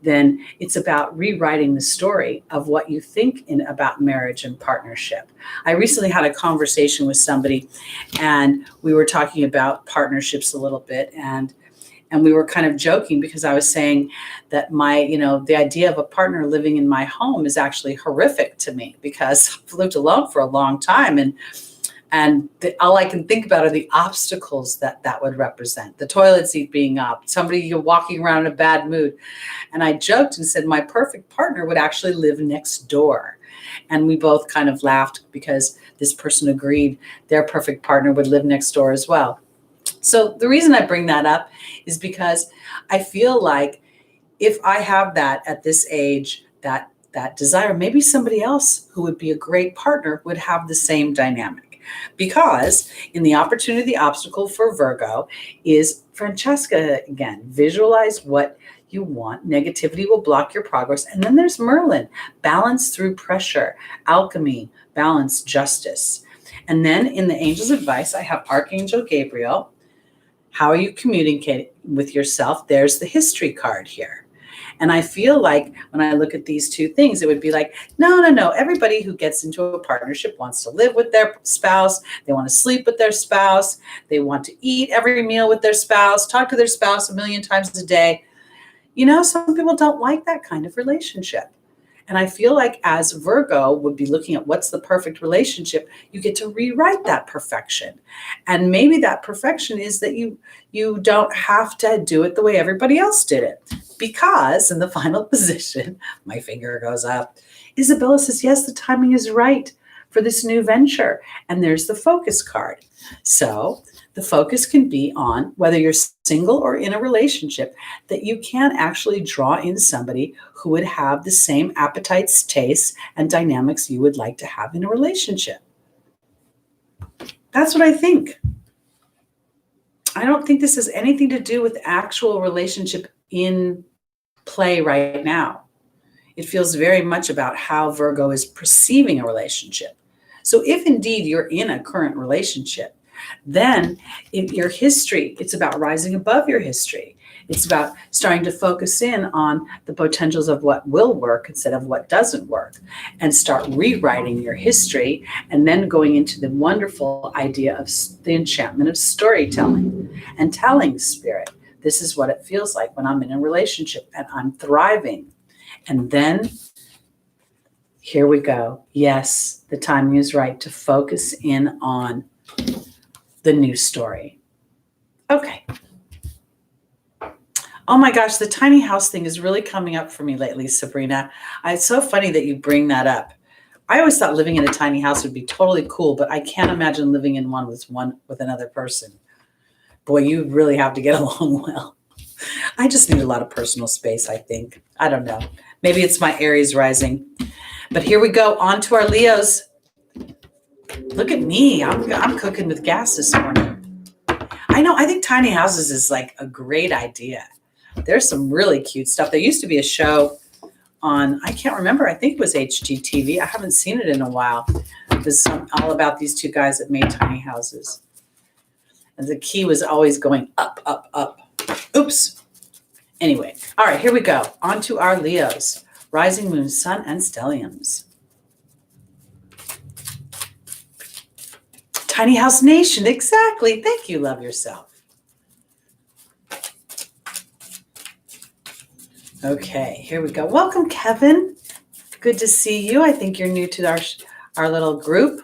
then it's about rewriting the story of what you think about marriage and partnership. I recently had a conversation with somebody, and we were talking about partnerships a little bit, and we were kind of joking because I was saying that the idea of a partner living in my home is actually horrific to me because I've lived alone for a long time, and all I can think about are the obstacles that would represent. The toilet seat being up, somebody you're walking around in a bad mood. And I joked and said my perfect partner would actually live next door. And we both kind of laughed because this person agreed their perfect partner would live next door as well. So the reason I bring that up is because I feel like if I have that at this age, that desire, maybe somebody else who would be a great partner would have the same dynamic. Because in the opportunity, the obstacle for Virgo is Francesca again. Visualize what you want. Negativity will block your progress. And then there's Merlin, balance through pressure, alchemy, balance, justice. And then in the angel's advice, I have Archangel Gabriel. How are you communicating with yourself? There's the history card here. And I feel like when I look at these two things, it would be like, no. Everybody who gets into a partnership wants to live with their spouse. They want to sleep with their spouse. They want to eat every meal with their spouse, talk to their spouse 1,000,000 times a day. Some people don't like that kind of relationship. And I feel like as Virgo would be looking at what's the perfect relationship, you get to rewrite that perfection. And maybe that perfection is that you don't have to do it the way everybody else did it. Because in the final position, my finger goes up, Isabella says, yes, the timing is right for this new venture. And there's the focus card. So the focus can be on whether you're single or in a relationship, that you can actually draw in somebody who would have the same appetites, tastes, and dynamics you would like to have in a relationship. That's what I think. I don't think this has anything to do with actual relationship in play right now. It feels very much about how Virgo is perceiving a relationship. So if indeed you're in a current relationship, then in your history, it's about rising above your history. It's about starting to focus in on the potentials of what will work instead of what doesn't work, and start rewriting your history, and then going into the wonderful idea of the enchantment of storytelling and telling spirit. This is what it feels like when I'm in a relationship and I'm thriving. And then here we go. Yes, the timing is right to focus in on the new story. Okay. Oh my gosh, the tiny house thing is really coming up for me lately, Sabrina. It's so funny that you bring that up. I always thought living in a tiny house would be totally cool, but I can't imagine living in one with another person. Boy, you really have to get along well. I just need a lot of personal space, I think. I don't know. Maybe it's my Aries rising. But here we go. On to our Leos. Look at me. I'm cooking with gas this morning. I know. I think tiny houses is like a great idea. There's some really cute stuff. There used to be a show on, I can't remember. I think it was HGTV. I haven't seen it in a while. It was all about these two guys that made tiny houses. And the key was always going up, up, up. Oops. Anyway. All right, here we go. On to our Leos. Rising moon, sun, and stelliums. Tiny House Nation, exactly. Thank you, love yourself. Okay, here we go. Welcome, Kevin. Good to see you. I think you're new to our little group.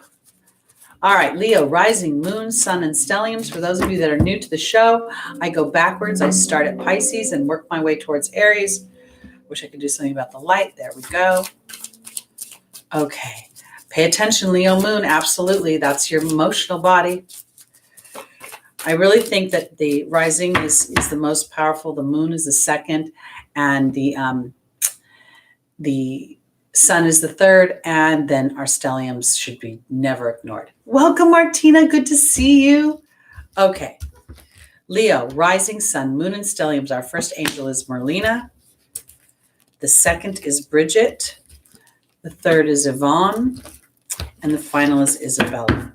All right, Leo, rising moon, sun, and stelliums. For those of you that are new to the show, I go backwards. I start at Pisces and work my way towards Aries. Wish I could do something about the light. There we go. Okay. Pay attention, Leo moon. Absolutely. That's your emotional body. I really think that the rising is the most powerful. The moon is the second, and the sun is the third, and then our stelliums should be never ignored. Welcome, Martina. Good to see you. Okay. Leo, rising, sun, moon, and stelliums. Our first angel is Merlina. The second is Bridget. The third is Yvonne. And the final is Isabella.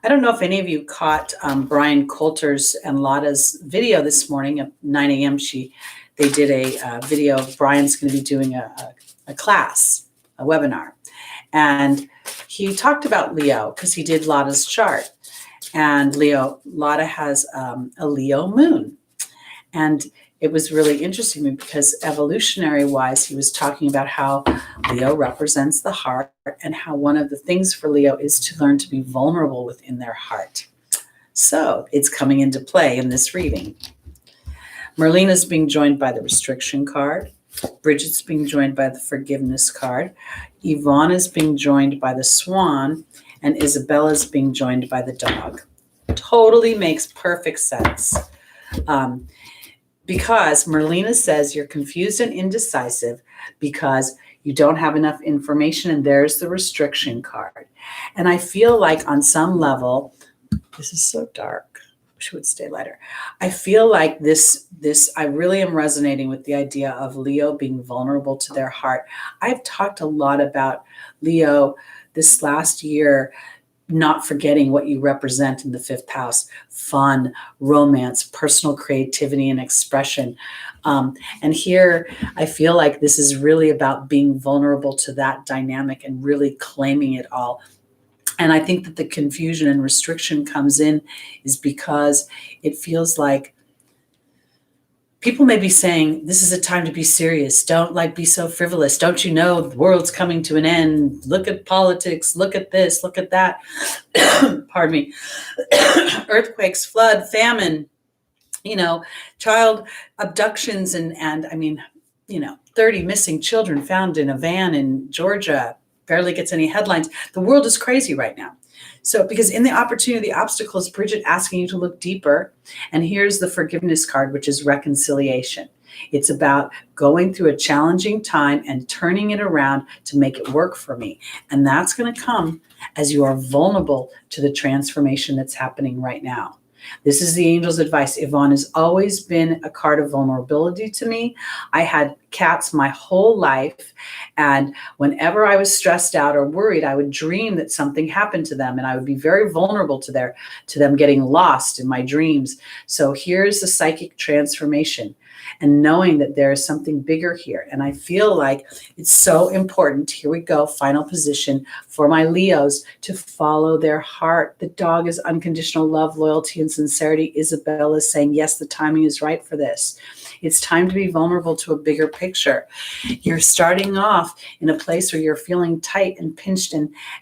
I don't know if any of you caught Brian Coulter's and Lada's video this morning at 9 a.m. They did a video of Brian's going to be doing a class, a webinar. And he talked about Leo because he did Lada's chart. And Lada has a Leo moon. And it was really interesting to me because evolutionary wise, he was talking about how Leo represents the heart and how one of the things for Leo is to learn to be vulnerable within their heart. So it's coming into play in this reading. Merlina's being joined by the restriction card. Bridget's being joined by the forgiveness card. Yvonne is being joined by the swan. And Isabella's being joined by the dog. Totally makes perfect sense. Because Merlina says you're confused and indecisive because you don't have enough information, and there's the restriction card. And I feel like on some level, this is so dark. Wish it would stay lighter. I feel like this, I really am resonating with the idea of Leo being vulnerable to their heart. I've talked a lot about Leo this last year, not forgetting what you represent in the fifth house: fun, romance, personal creativity, and expression. And here I feel like this is really about being vulnerable to that dynamic and really claiming it all. And I think that the confusion and restriction comes in is because it feels like people may be saying, this is a time to be serious. Don't be so frivolous. Don't you know the world's coming to an end? Look at politics. Look at this. Look at that. Pardon me. Earthquakes, flood, famine, child abductions. And I mean, 30 missing children found in a van in Georgia. Barely gets any headlines. The world is crazy right now. So because in the opportunity, the obstacle is Bridget asking you to look deeper. And here's the forgiveness card, which is reconciliation. It's about going through a challenging time and turning it around to make it work for me. And that's going to come as you are vulnerable to the transformation that's happening right now. This is the angel's advice. Yvonne has always been a card of vulnerability to me. I had cats my whole life. And whenever I was stressed out or worried, I would dream that something happened to them. And I would be very vulnerable to them getting lost in my dreams. So here's the psychic transformation and knowing that there is something bigger here. And I feel like it's so important. Here we go. Final position for my Leos to follow their heart. The dog is unconditional love, loyalty, and sincerity. Isabella is saying, yes, the timing is right for this. It's time to be vulnerable to a bigger picture. You're starting off in a place where you're feeling tight and pinched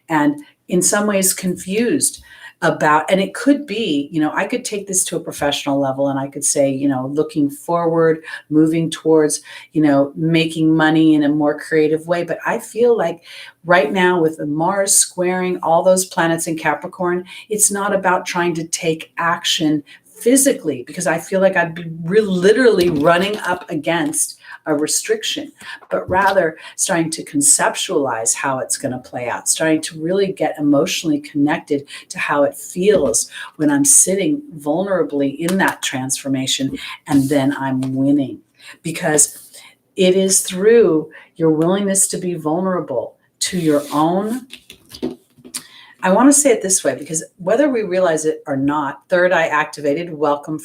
and in some ways confused about, and it could be, I could take this to a professional level and I could say, looking forward, moving towards, making money in a more creative way. But I feel like right now with the Mars squaring all those planets in Capricorn, it's not about trying to take action physically, because I feel like I'd be literally running up against a restriction, but rather starting to conceptualize how it's going to play out, starting to really get emotionally connected to how it feels when I'm sitting vulnerably in that transformation, and then I'm winning. Because it is through your willingness to be vulnerable to your own, I want to say it this way, because whether we realize it or not, third eye activated, welcome.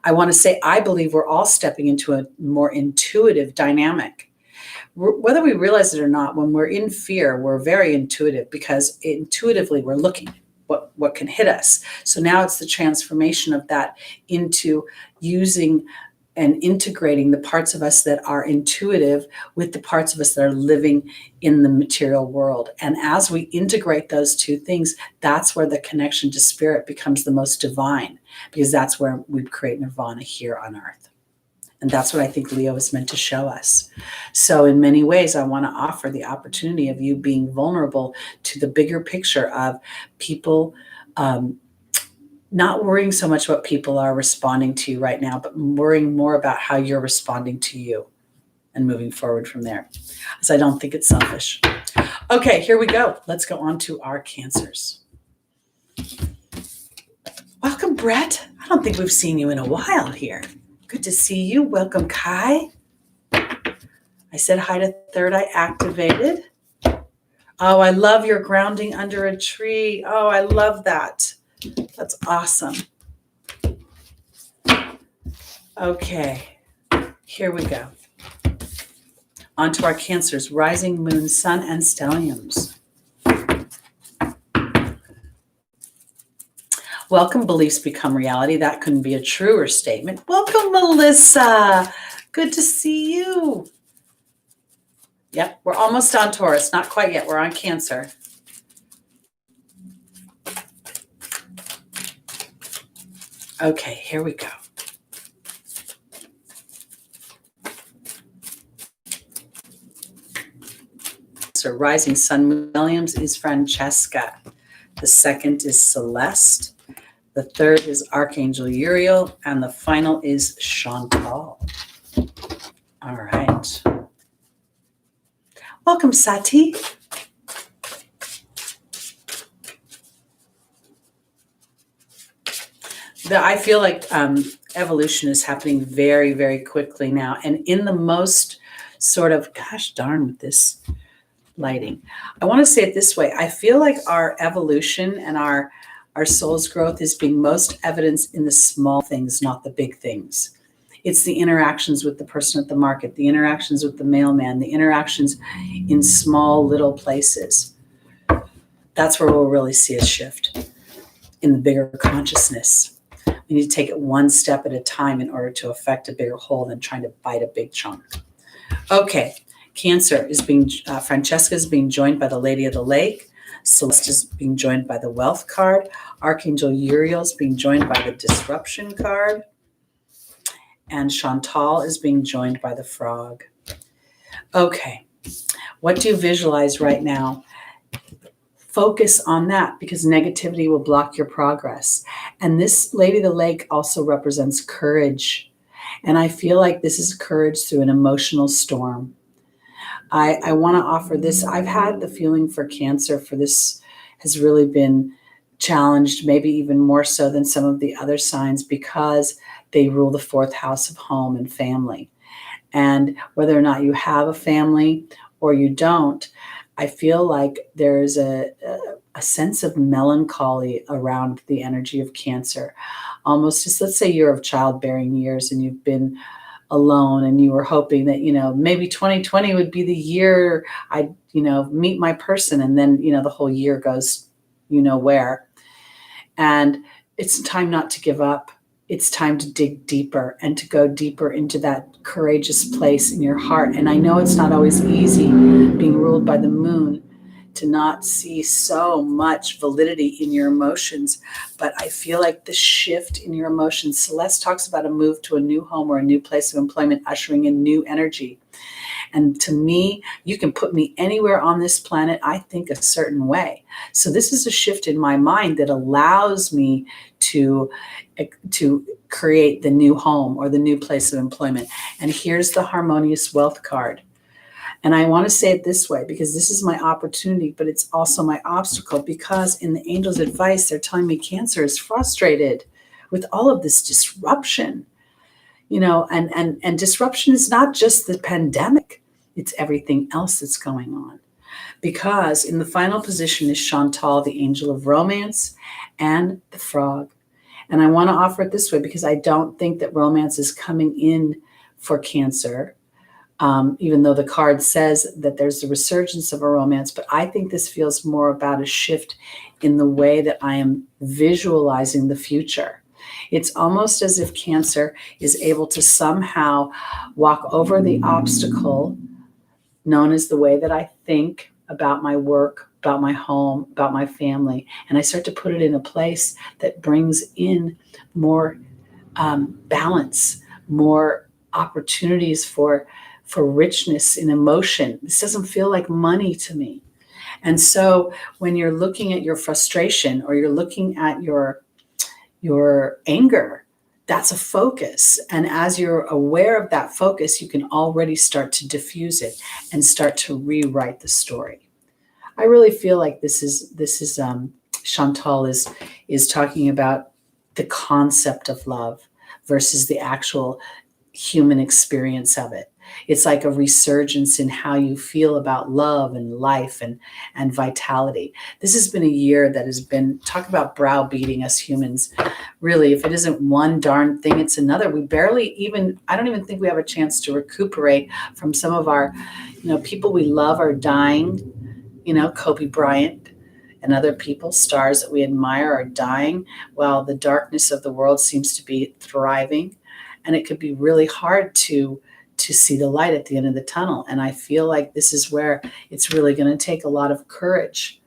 I want to say, I believe we're all stepping into a more intuitive dynamic. Whether we realize it or not, when we're in fear, we're very intuitive because intuitively we're looking what can hit us. So now it's the transformation of that into using and integrating the parts of us that are intuitive with the parts of us that are living in the material world. And as we integrate those two things, that's where the connection to spirit becomes the most divine, because that's where we create nirvana here on earth. And that's what I think Leo is meant to show us. So in many ways, I want to offer the opportunity of you being vulnerable to the bigger picture of people, not worrying so much what people are responding to you right now, but worrying more about how you're responding to you and moving forward from there. So I don't think it's selfish. Okay, here we go. Let's go on to our Cancers. Welcome, Brett. I don't think we've seen you in a while here. Good to see you. Welcome, Kai. I said hi to Third Eye Activated. Oh, I love your grounding under a tree. Oh, I love that. That's awesome. Okay, here we go. On to our Cancers, rising, moon, sun, and stelliums. Welcome, beliefs become reality. That couldn't be a truer statement. Welcome, Melissa. Good to see you. Yep, we're almost on Taurus. Not quite yet. We're on Cancer. Okay, here we go. So rising sun, moon, stelliums is Francesca. The second is Celeste. The third is Archangel Uriel. And the final is Chantal. All right. Welcome, Sati. I feel like evolution is happening very, very quickly now. And in the most sort of, gosh darn with this lighting. I want to say it this way. I feel like our evolution and our soul's growth is being most evidenced in the small things, not the big things. It's the interactions with the person at the market, the interactions with the mailman, the interactions in small little places. That's where we'll really see a shift in the bigger consciousness. We need to take it one step at a time in order to affect a bigger whole than trying to bite a big chunk. Okay, Cancer is Francesca is being joined by the Lady of the Lake. Celeste is being joined by the Wealth card. Archangel Uriel is being joined by the Disruption card. And Chantal is being joined by the Frog. Okay, what do you visualize right now? Focus on that, because negativity will block your progress. And this Lady of the Lake also represents courage. And I feel like this is courage through an emotional storm. I want to offer this. I've had the feeling for Cancer for this has really been challenged, maybe even more so than some of the other signs, because they rule the fourth house of home and family. And whether or not you have a family or you don't, I feel like there's a sense of melancholy around the energy of Cancer. Almost just, let's say you're of childbearing years and you've been alone and you were hoping that, maybe 2020 would be the year I'd, meet my person. And then, the whole year goes, where. And it's time not to give up. It's time to dig deeper and to go deeper into that courageous place in your heart. And I know it's not always easy being ruled by the moon to not see so much validity in your emotions, but I feel like the shift in your emotions, Celeste talks about a move to a new home or a new place of employment, ushering in new energy. And to me, you can put me anywhere on this planet, I think a certain way. So this is a shift in my mind that allows me to create the new home or the new place of employment. And here's the Harmonious Wealth card. And I want to say it this way, because this is my opportunity, but it's also my obstacle, because in the angels' advice, they're telling me Cancer is frustrated with all of this disruption, and disruption is not just the pandemic. It's everything else that's going on. Because in the final position is Chantal, the angel of romance, and the Frog. And I want to offer it this way, because I don't think that romance is coming in for Cancer. Even though the card says that there's a resurgence of a romance, but I think this feels more about a shift in the way that I am visualizing the future. It's almost as if Cancer is able to somehow walk over the obstacle known as the way that I think about my work, about my home, about my family, and I start to put it in a place that brings in more balance, more opportunities for richness in emotion. This doesn't feel like money to me. And so when you're looking at your frustration or you're looking at your anger, that's a focus. And as you're aware of that focus, you can already start to diffuse it and start to rewrite the story. I really feel like this is Chantal is talking about the concept of love versus the actual human experience of it. It's like a resurgence in how you feel about love and life and vitality. This has been a year that has been, talk about browbeating us humans. Really, if it isn't one darn thing, it's another. We barely even, I don't even think we have a chance to recuperate from some of our, people we love are dying. Kobe Bryant and other people, stars that we admire, are dying while the darkness of the world seems to be thriving. And it could be really hard to see the light at the end of the tunnel. And I feel like this is where it's really going to take a lot of courage.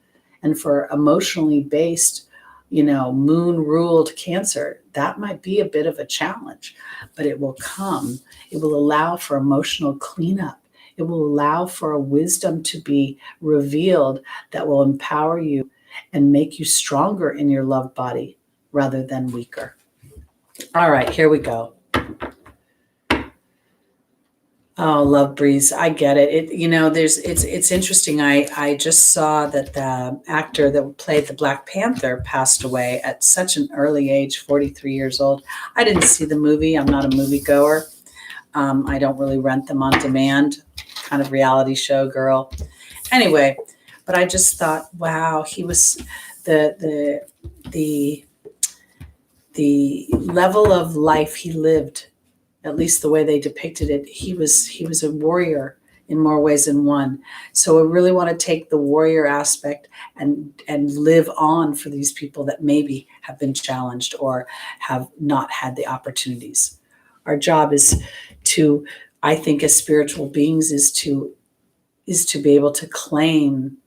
And for emotionally based, moon ruled Cancer, that might be a bit of a challenge, but it will come. It will allow for emotional cleanup. It will allow for a wisdom to be revealed that will empower you and make you stronger in your love body rather than weaker. All right, here we go. Oh, Love Breeze. I get it. It's interesting. I just saw that the actor that played the Black Panther passed away at such an early age, 43 years old. I didn't see the movie. I'm not a moviegoer. I don't really rent them on demand, kind of reality show girl. Anyway, but I just thought, wow, he was the level of life he lived, at least the way they depicted it. He was a warrior in more ways than one. So I really want to take the warrior aspect and live on for these people that maybe have been challenged or have not had the opportunities. Our job is to, I think, as spiritual beings, is to be able to claim.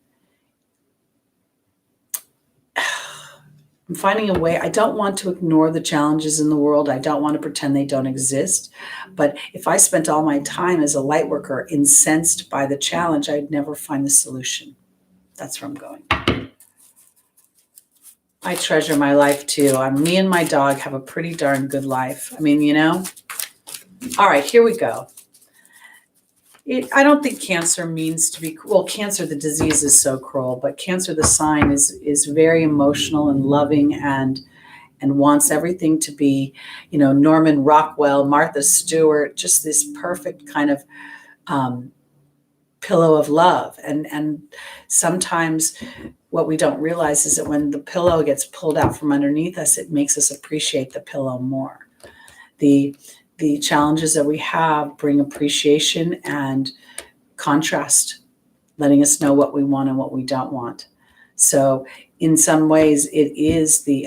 I'm finding a way. I don't want to ignore the challenges in the world. I don't want to pretend they don't exist. But if I spent all my time as a light worker incensed by the challenge, I'd never find the solution. That's where I'm going. I treasure my life too. Me and my dog have a pretty darn good life. I mean, All right, here we go. I don't think Cancer means to be, well, Cancer, the disease, is so cruel, but Cancer, the sign, is very emotional and loving and wants everything to be, Norman Rockwell, Martha Stewart, just this perfect kind of pillow of love. And sometimes what we don't realize is that when the pillow gets pulled out from underneath us, it makes us appreciate the pillow more. The challenges that we have bring appreciation and contrast, letting us know what we want and what we don't want. So in some ways, it is the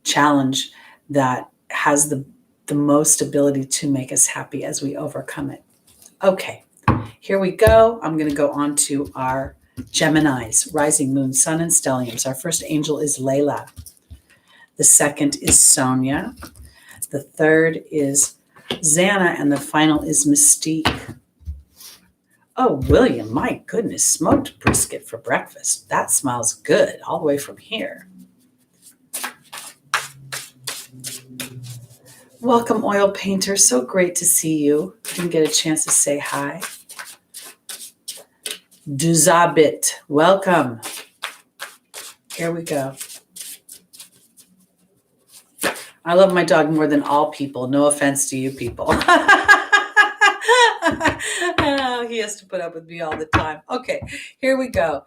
challenge that has the most ability to make us happy as we overcome it. Okay, here we go. I'm going to go on to our Geminis, rising, moon, sun, and stelliums. Our first angel is Layla. The second is Sonia. The third is Xana. And the final is Mystique. Oh, William, my goodness, smoked brisket for breakfast. That smells good all the way from here. Welcome, Oil Painter. So great to see you. Didn't get a chance to say hi. Duzabit, welcome. Here we go. I love my dog more than all people. No offense to you people. Oh, he has to put up with me all the time. Okay, here we go.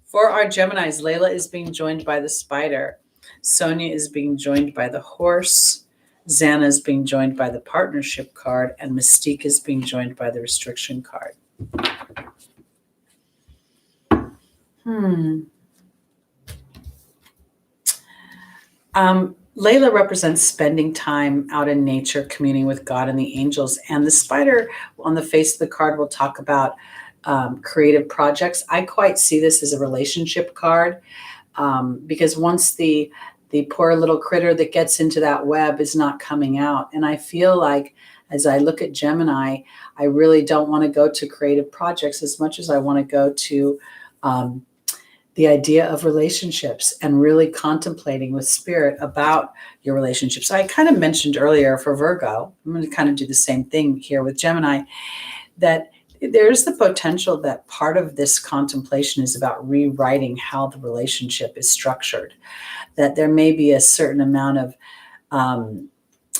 For our Geminis, Layla is being joined by the spider. Sonia is being joined by the horse. Xana is being joined by the partnership card. And Mystique is being joined by the restriction card. Layla represents spending time out in nature, communing with God and the angels. And the spider on the face of the card will talk about creative projects. I quite see this as a relationship card because once the poor little critter that gets into that web is not coming out. And I feel like as I look at Gemini, I really don't want to go to creative projects as much as I want to go to the idea of relationships and really contemplating with spirit about your relationships. I kind of mentioned earlier for Virgo, I'm going to kind of do the same thing here with Gemini, that there's the potential that part of this contemplation is about rewriting how the relationship is structured, that there may be a certain amount of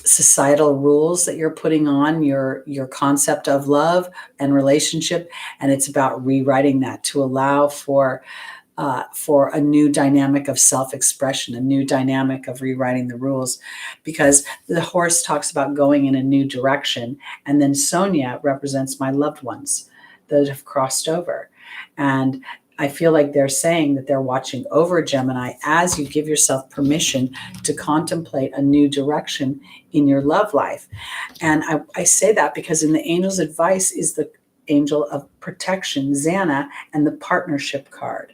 societal rules that you're putting on your concept of love and relationship, and it's about rewriting that to allow for a new dynamic of self-expression, a new dynamic of rewriting the rules, because the horse talks about going in a new direction, and then Sonia represents my loved ones that have crossed over. And I feel like they're saying that they're watching over Gemini as you give yourself permission to contemplate a new direction in your love life. And I say that because in the angel's advice is the angel of protection, Xana, and the partnership card.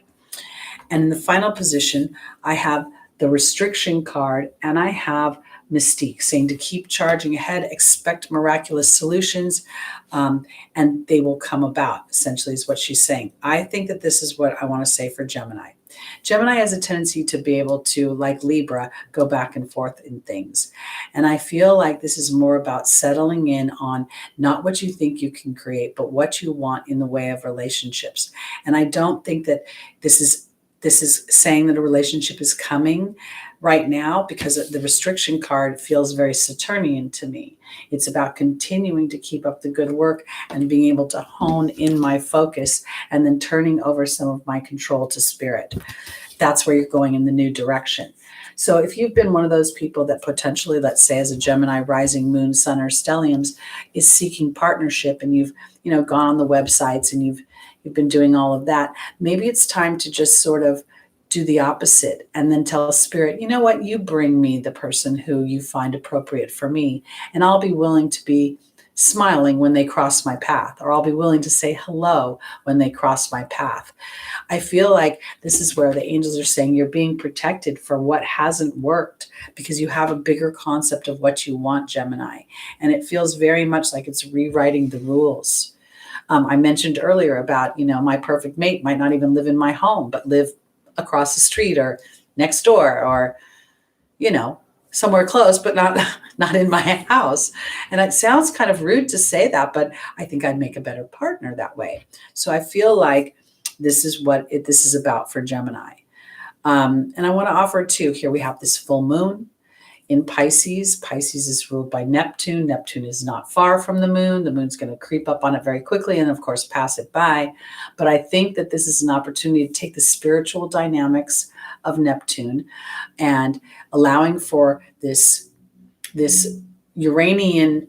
And in the final position, I have the restriction card, and I have Mystique, saying to keep charging ahead, expect miraculous solutions, and they will come about, essentially is what she's saying. I think that this is what I want to say for Gemini. Gemini has a tendency to be able to, like Libra, go back and forth in things. And I feel like this is more about settling in on not what you think you can create, but what you want in the way of relationships. And I don't think that this is saying that a relationship is coming right now, because the restriction card feels very Saturnian to me. It's about continuing to keep up the good work and being able to hone in my focus and then turning over some of my control to spirit. That's where you're going in the new direction. So if you've been one of those people that potentially, let's say as a Gemini rising moon, sun, or stelliums, is seeking partnership, and you've gone on the websites and you've been doing all of that, maybe it's time to just sort of do the opposite and then tell spirit, you know what, you bring me the person who you find appropriate for me, and I'll be willing to be smiling when they cross my path, or I'll be willing to say hello when they cross my path. I feel like this is where the angels are saying you're being protected for what hasn't worked, because you have a bigger concept of what you want, Gemini, and it feels very much like it's rewriting the rules. I mentioned earlier about, my perfect mate might not even live in my home, but live across the street or next door, or, somewhere close, but not in my house. And it sounds kind of rude to say that, but I think I'd make a better partner that way. So I feel like this is what this is about for Gemini. And I want to offer too, here we have this full moon in Pisces. Pisces is ruled by Neptune. Neptune is not far from the moon. The moon's going to creep up on it very quickly and, of course, pass it by. But I think that this is an opportunity to take the spiritual dynamics of Neptune and allowing for this Uranian.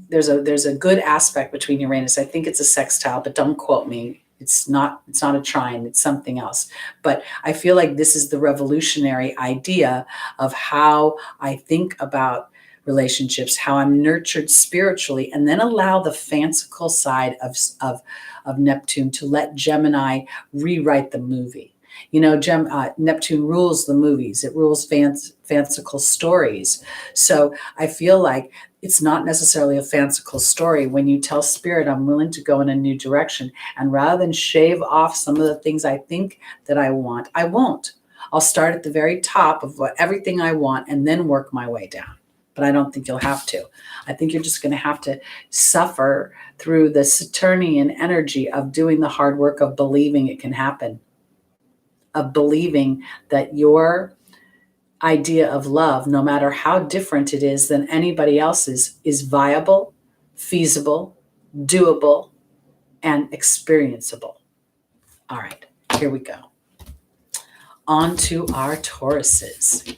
There's a good aspect between Uranus. I think it's a sextile, but don't quote me. It's not a trine, it's something else. But I feel like this is the revolutionary idea of how I think about relationships, how I'm nurtured spiritually, and then allow the fanciful side of Neptune to let Gemini rewrite the movie. Neptune rules the movies. It rules fanciful stories. So I feel like it's not necessarily a fanciful story when you tell spirit, I'm willing to go in a new direction. And rather than shave off some of the things I think that I want, I won't. I'll start at the very top of everything I want and then work my way down. But I don't think you'll have to. I think you're just going to have to suffer through the Saturnian energy of doing the hard work of believing it can happen, of believing that your idea of love, no matter how different it is than anybody else's, is viable, feasible, doable, and experienceable. All right, here we go. On to our Tauruses.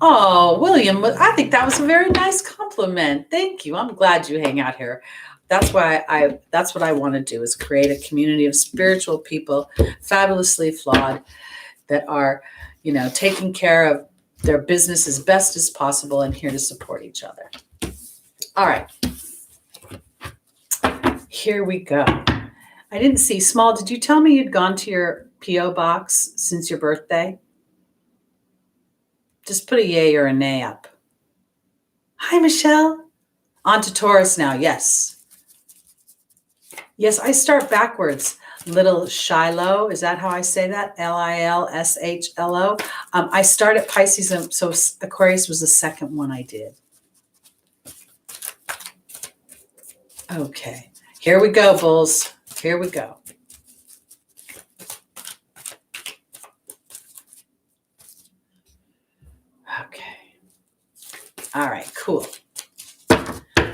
Oh, William, I think that was a very nice compliment. Thank you. I'm glad you hang out here. That's what I want to do, is create a community of spiritual people, fabulously flawed, that are, taking care of their business as best as possible and here to support each other. All right. Here we go. I didn't see, Small, did you tell me you'd gone to your P.O. box since your birthday? Just put a yay or a nay up. Hi, Michelle. On to Taurus now. Yes. Yes, I start backwards. Little Shiloh, is that how I say that? Lilshlo. I start at Pisces, so Aquarius was the second one I did. Okay, here we go, Bulls. Here we go. Cool.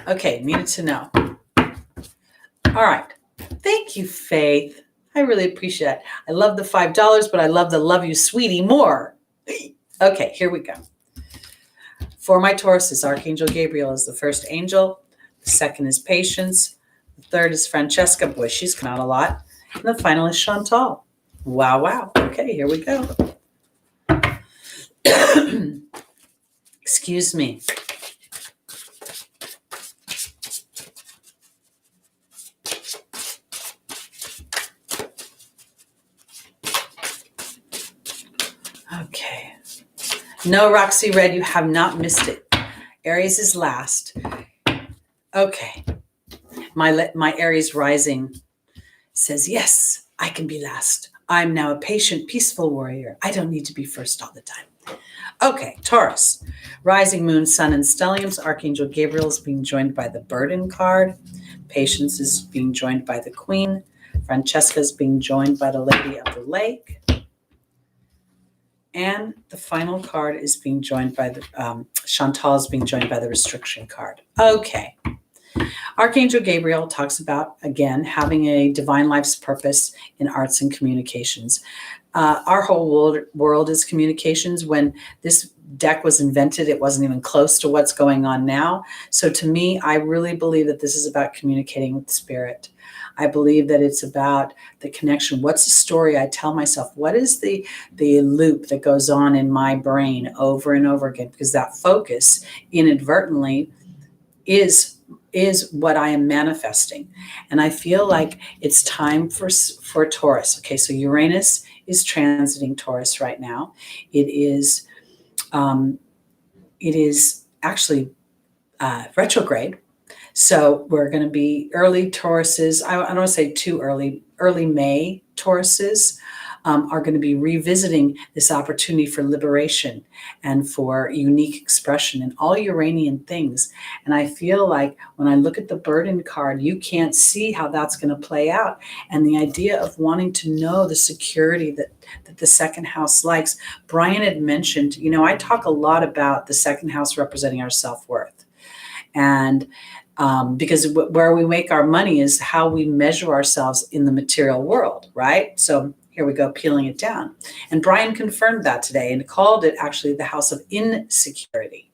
Okay, needed to know. All right. Thank you, Faith. I really appreciate it. I love the $5, but I love the love you, sweetie, more. Okay, here we go. For my Tauruses, Archangel Gabriel is the first angel. The second is Patience. The third is Francesca. Boy, she's come out a lot. And the final is Chantal. Wow, wow. Okay, here we go. Excuse me. Okay. No, Roxy Red, you have not missed it. Aries is last. Okay. My Aries rising says, yes, I can be last. I'm now a patient, peaceful warrior. I don't need to be first all the time. Okay, Taurus. Rising moon, sun, and stelliums. Archangel Gabriel is being joined by the Burden card. Patience is being joined by the Queen. Francesca is being joined by the Lady of the Lake. And the final card is being joined by the Chantal is being joined by the Restriction card. Okay. Archangel Gabriel talks about, again, having a divine life's purpose in arts and communications. Our whole world is communications. When this deck was invented, it wasn't even close to what's going on now. So to me, I really believe that this is about communicating with spirit. I believe that it's about the connection. What's the story I tell myself? What is the loop that goes on in my brain over and over again? Because that focus inadvertently is what I am manifesting. And I feel like it's time for Taurus. Okay, so Uranus is transiting Taurus right now. It is actually retrograde. So we're going to be early Tauruses. I don't want to say too early May Tauruses are going to be revisiting this opportunity for liberation and for unique expression and all Uranian things. And I feel like when I look at the Burden card, you can't see how that's going to play out. And the idea of wanting to know the security that the second house likes. Brian had mentioned, I talk a lot about the second house representing our self-worth. And because where we make our money is how we measure ourselves in the material world, right? So here we go, peeling it down. And Brian confirmed that today and called it actually the house of insecurity.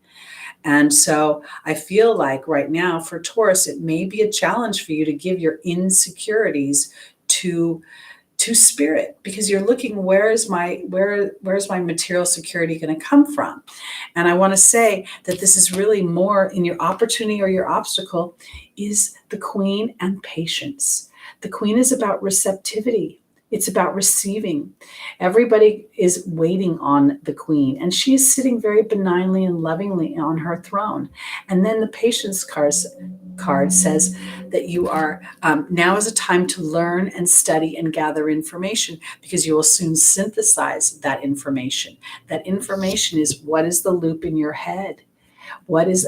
And so I feel like right now for Taurus, it may be a challenge for you to give your insecurities to spirit, because you're looking, where's my material security going to come from? And I want to say that this is really more in your opportunity or your obstacle is the Queen and Patience. The Queen is about receptivity. It's about receiving. Everybody is waiting on the Queen, and she is sitting very benignly and lovingly on her throne. And then the Patience card says that you are, now is a time to learn and study and gather information, because you will soon synthesize that information. That information is, what is the loop in your head?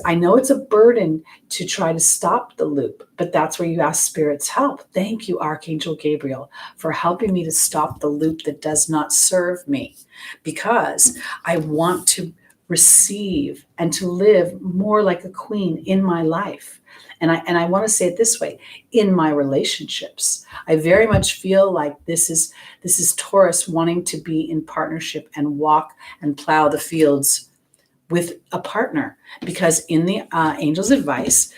I know it's a burden to try to stop the loop, but that's where you ask Spirit's help. Thank you, Archangel Gabriel, for helping me to stop the loop that does not serve me, because I want to receive and to live more like a queen in my life. And I want to say it this way, in my relationships. I very much feel like this is Taurus wanting to be in partnership and walk and plow the fields with a partner, because in the angel's advice,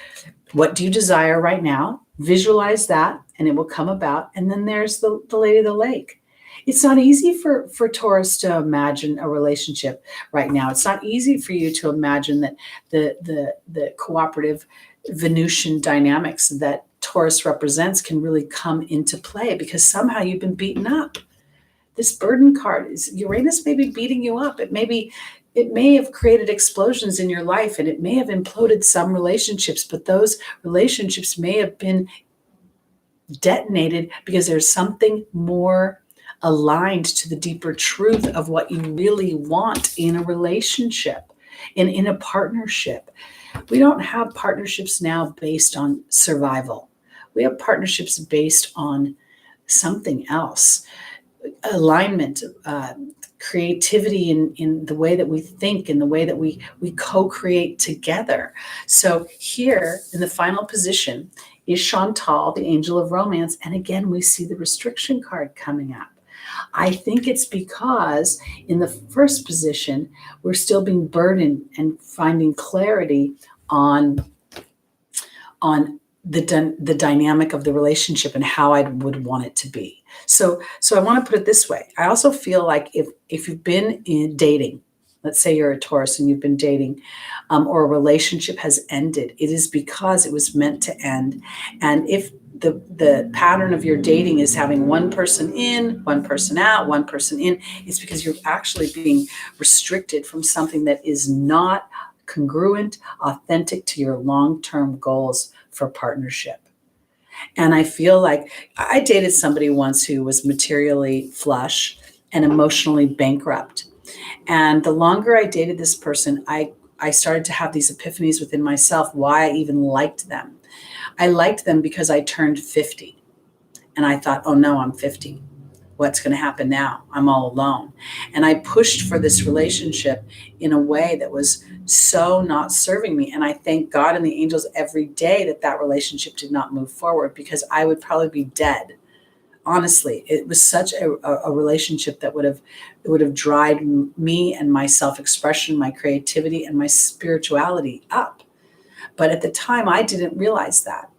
what do you desire right now? Visualize that and it will come about. And then there's the Lady of the Lake. It's not easy for Taurus to imagine a relationship right now. It's not easy for you to imagine that the cooperative Venusian dynamics that Taurus represents can really come into play, because somehow you've been beaten up. This Burden card is Uranus may be beating you up. It may have created explosions in your life, and it may have imploded some relationships, but those relationships may have been detonated because there's something more aligned to the deeper truth of what you really want in a relationship, in a partnership. We don't have partnerships now based on survival. We have partnerships based on something else. Alignment, creativity in the way that we think, in the way that we co-create together. So here in the final position is Chantal, the angel of romance. And again, we see the restriction card coming up. I think it's because in the first position, we're still being burdened and finding clarity on the dynamic of the relationship and how I would want it to be. So I want to put it this way. I also feel like if you've been in dating, let's say you're a Taurus and you've been dating, or a relationship has ended, it is because it was meant to end. And if the pattern of your dating is having one person in, one person out, one person in, it's because you're actually being restricted from something that is not congruent, authentic to your long-term goals for partnership. And I feel like I dated somebody once who was materially flush and emotionally bankrupt. And the longer I dated this person, I started to have these epiphanies within myself why I even liked them. I liked them because I turned 50. And I thought, oh no, I'm 50. What's going to happen now? I'm all alone. And I pushed for this relationship in a way that was so not serving me. And I thank God and the angels every day that relationship did not move forward, because I would probably be dead. Honestly, it was such a relationship that would have dried me and my self-expression, my creativity, and my spirituality up. But at the time, I didn't realize that.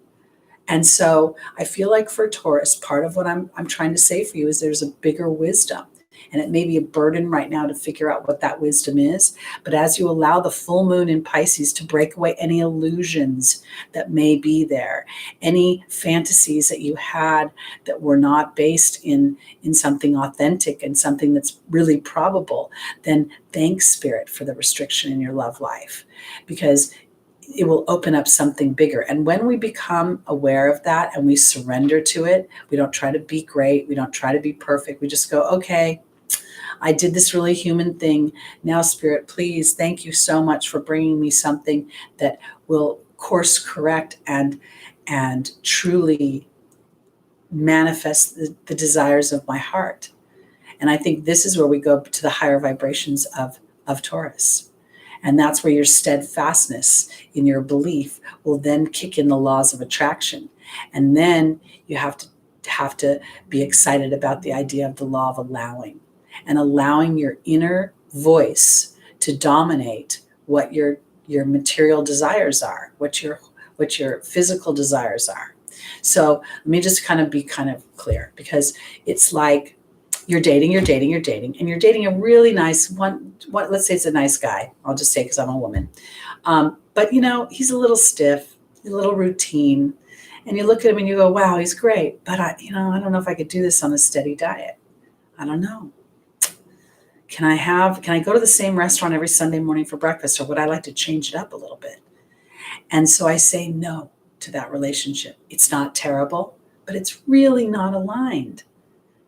And so I feel like for Taurus, part of what I'm trying to say for you is there's a bigger wisdom. And it may be a burden right now to figure out what that wisdom is. But as you allow the full moon in Pisces to break away any illusions that may be there, any fantasies that you had that were not based in something authentic and something that's really probable, then thank Spirit for the restriction in your love life, because it will open up something bigger. And when we become aware of that and we surrender to it, we don't try to be great. We don't try to be perfect. We just go, okay, I did this really human thing. Now, Spirit, please, thank you so much for bringing me something that will course correct and truly manifest the desires of my heart. And I think this is where we go to the higher vibrations of Taurus. And that's where your steadfastness in your belief will then kick in the laws of attraction. And then you have to be excited about the idea of the law of allowing, and allowing your inner voice to dominate what your material desires are, what your physical desires are. So let me just be clear, because it's like you're dating, and you're dating a really nice one. Let's say it's a nice guy. I'll just say, because I'm a woman. But he's a little stiff, a little routine, and you look at him and you go, wow, he's great. But I don't know if I could do this on a steady diet. I don't know. Can I go to the same restaurant every Sunday morning for breakfast, or would I like to change it up a little bit? And so I say no to that relationship. It's not terrible, but it's really not aligned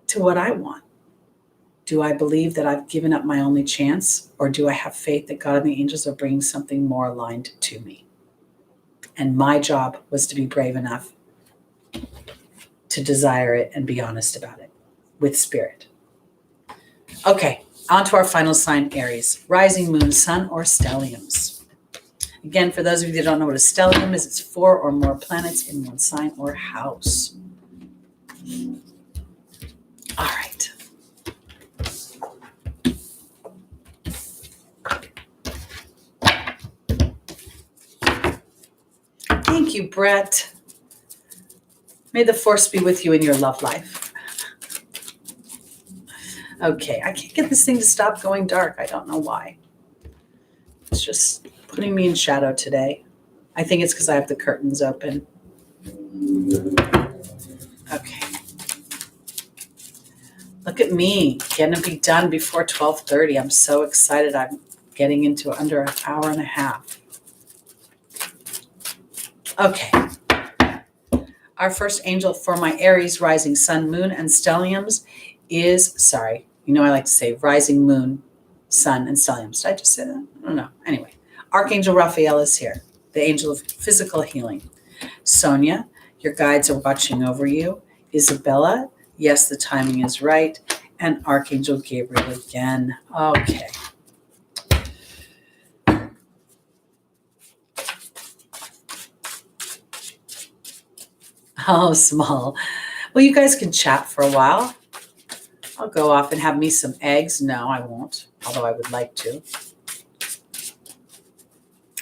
to what I want. Do I believe that I've given up my only chance, or do I have faith that God and the angels are bringing something more aligned to me? And my job was to be brave enough to desire it and be honest about it with Spirit. Okay, on to our final sign, Aries. Rising, moon, sun, or stelliums. Again, for those of you that don't know what a stellium is, it's 4 or more planets in one sign or house. All right. Thank you, Brett. May the force be with you in your love life. Okay, I can't get this thing to stop going dark. I don't know why. It's just putting me in shadow today. I think it's because I have the curtains open. Okay. Look at me, getting to be done before 12:30. I'm so excited. I'm getting into under an hour and a half. Okay. Our first angel for my Aries, rising, sun, moon, and stelliums is, I like to say rising, moon, sun, and stelliums. Did I just say that? I don't know. Anyway, Archangel Raphael is here, the angel of physical healing. Sonia, your guides are watching over you. Isabella, yes, the timing is right. and Archangel Gabriel again. Okay. Oh, small. Well, you guys can chat for a while. I'll go off and have me some eggs. No, I won't, although I would like to.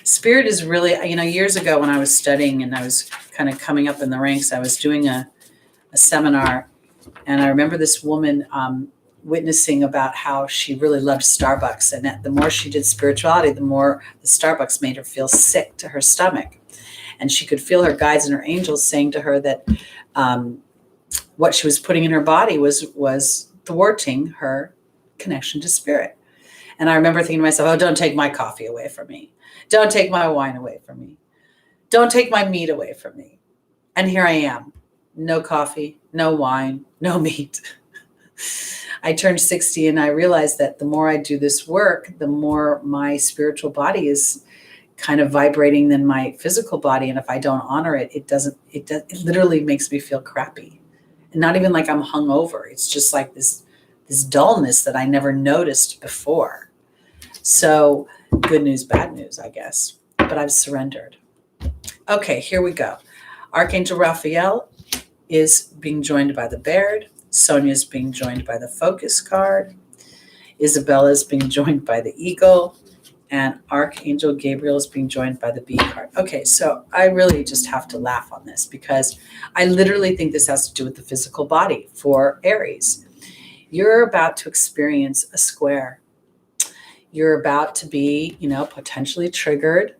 Spirit is really, years ago when I was studying and I was kind of coming up in the ranks, I was doing a seminar, and I remember this woman witnessing about how she really loved Starbucks, and that the more she did spirituality, the more the Starbucks made her feel sick to her stomach. And she could feel her guides and her angels saying to her that what she was putting in her body was thwarting her connection to spirit. And I remember thinking to myself, oh, don't take my coffee away from me. Don't take my wine away from me. Don't take my meat away from me. And here I am. No coffee, no wine, no meat. I turned 60 and I realized that the more I do this work, the more my spiritual body is kind of vibrating than my physical body. And if I don't honor it, it literally makes me feel crappy. And not even like I'm hungover. It's just like this dullness that I never noticed before. So good news, bad news, I guess. But I've surrendered. Okay, here we go. Archangel Raphael is being joined by the Baird. Sonia is being joined by the Focus card. Isabella is being joined by the Eagle. And Archangel Gabriel is being joined by the Bee card. Okay, so I really just have to laugh on this because I literally think this has to do with the physical body for Aries. You're about to experience a square. You're about to be, potentially triggered.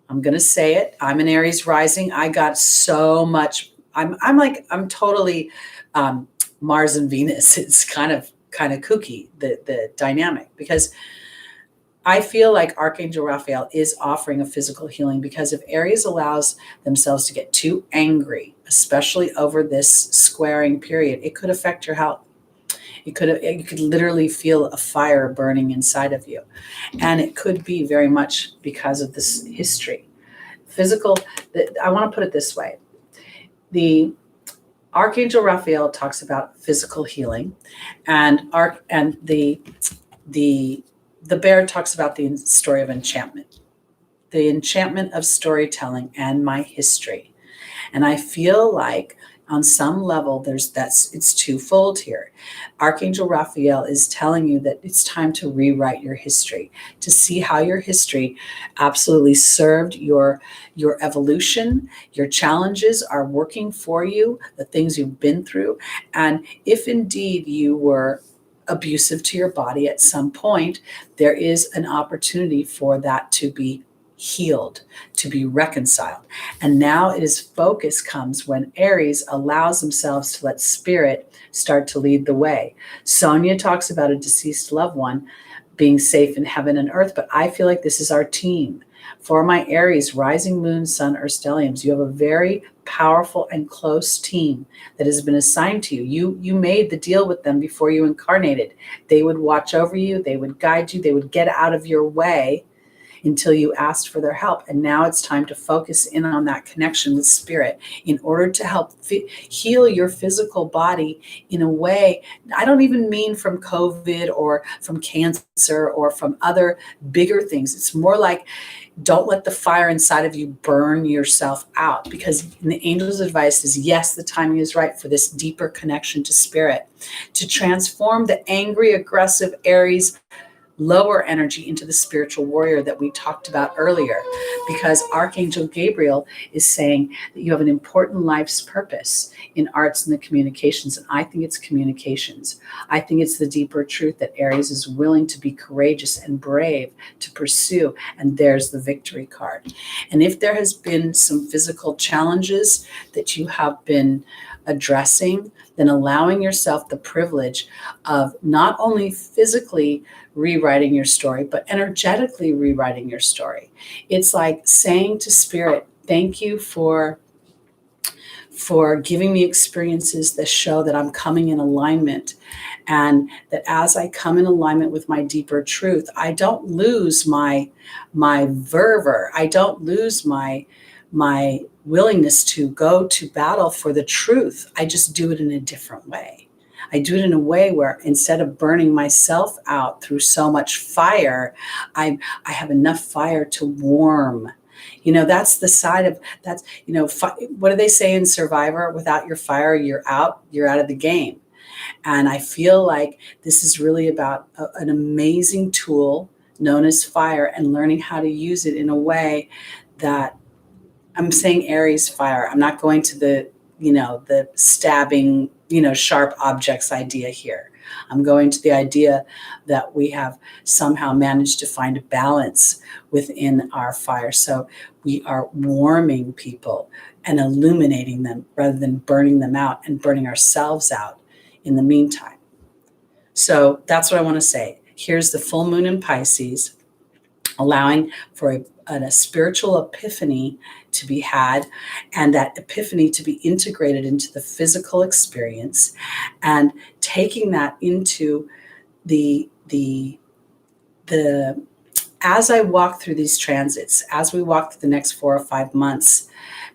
I'm going to say it. I'm an Aries rising. I got so much. I'm totally Mars and Venus. It's kind of kooky, the dynamic, because I feel like Archangel Raphael is offering a physical healing, because if Aries allows themselves to get too angry, especially over this squaring period, it could affect your health. You could literally feel a fire burning inside of you. And it could be very much because of this history. I want to put it this way. The Archangel Raphael talks about physical healing, and the Bear talks about the story of enchantment, the enchantment of storytelling and my history. And I feel like on some level it's twofold here. Archangel Raphael is telling you that it's time to rewrite your history, to see how your history absolutely served your evolution. Your challenges are working for you, the things you've been through. And if indeed you were abusive to your body at some point, there is an opportunity for that to be healed, to be reconciled. And now focus comes when Aries allows themselves to let spirit start to lead the way. Sonia talks about a deceased loved one being safe in heaven and earth, but I feel like this is our team. For my Aries, rising moon, sun, or stelliums, you have a very powerful and close team that has been assigned to you. You made the deal with them before you incarnated. They would watch over you. They would guide you. They would get out of your way until you asked for their help. And now it's time to focus in on that connection with spirit in order to help heal your physical body in a way. I don't even mean from COVID or from cancer or from other bigger things. It's more like, don't let the fire inside of you burn yourself out, because the angel's advice is, yes, the timing is right for this deeper connection to spirit, to transform the angry, aggressive Aries lower energy into the spiritual warrior that we talked about earlier, because Archangel Gabriel is saying that you have an important life's purpose in arts and the communications. And I think it's communications. I think it's the deeper truth that Aries is willing to be courageous and brave to pursue. And there's the victory card. And if there has been some physical challenges that you have been addressing, then allowing yourself the privilege of not only physically rewriting your story, but energetically rewriting your story. It's like saying to spirit, thank you for giving me experiences that show that I'm coming in alignment, and that as I come in alignment with my deeper truth, I don't lose my fervor. I don't lose my willingness to go to battle for the truth. I just do it in a different way. I do it in a way where instead of burning myself out through so much fire, I have enough fire to warm. That's the side of that's, what do they say in Survivor? Without your fire, you're out of the game. And I feel like this is really about an amazing tool known as fire, and learning how to use it in a way that, I'm saying Aries fire. I'm not going to the stabbing, sharp objects idea here. I'm going to the idea that we have somehow managed to find a balance within our fire. So we are warming people and illuminating them rather than burning them out and burning ourselves out in the meantime. So that's what I want to say. Here's the full moon in Pisces, allowing for a spiritual epiphany to be had, and that epiphany to be integrated into the physical experience, and taking that into the as I walk through these transits, as we walk through the next 4 or 5 months,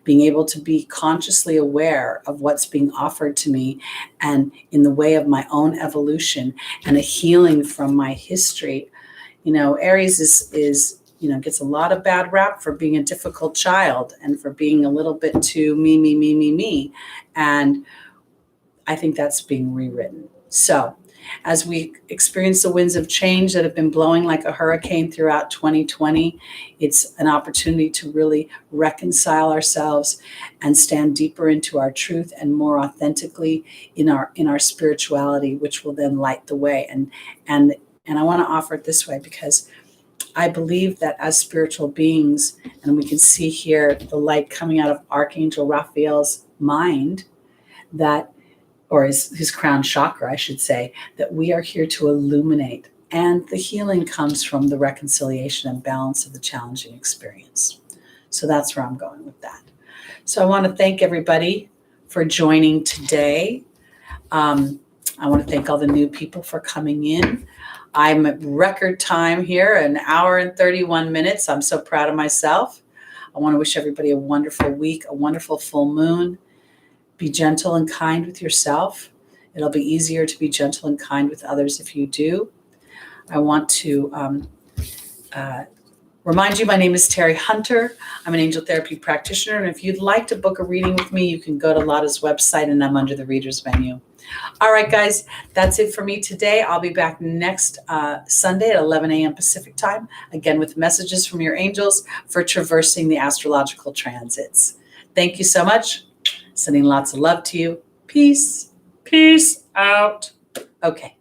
being able to be consciously aware of what's being offered to me, and in the way of my own evolution and a healing from my history. Aries is gets a lot of bad rap for being a difficult child and for being a little bit too me. And I think that's being rewritten. So as we experience the winds of change that have been blowing like a hurricane throughout 2020, it's an opportunity to really reconcile ourselves and stand deeper into our truth and more authentically in our spirituality, which will then light the way. And I want to offer it this way, because I believe that as spiritual beings, and we can see here the light coming out of Archangel Raphael's mind, or his crown chakra, I should say, that we are here to illuminate. And the healing comes from the reconciliation and balance of the challenging experience. So that's where I'm going with that. So I want to thank everybody for joining today. I want to thank all the new people for coming in. I'm at record time here, 1 hour and 31 minutes. I'm so proud of myself. I want to wish everybody a wonderful week, a wonderful full moon. Be gentle and kind with yourself. It'll be easier to be gentle and kind with others if you do. I want to remind you, my name is Teri Hunter. I'm an angel therapy practitioner. And if you'd like to book a reading with me, you can go to Lada's website, and I'm under the readers menu. All right, guys, that's it for me today. I'll be back next Sunday at 11 a.m. Pacific time, again with messages from your angels for traversing the astrological transits. Thank you so much. Sending lots of love to you. Peace. Peace out. Okay.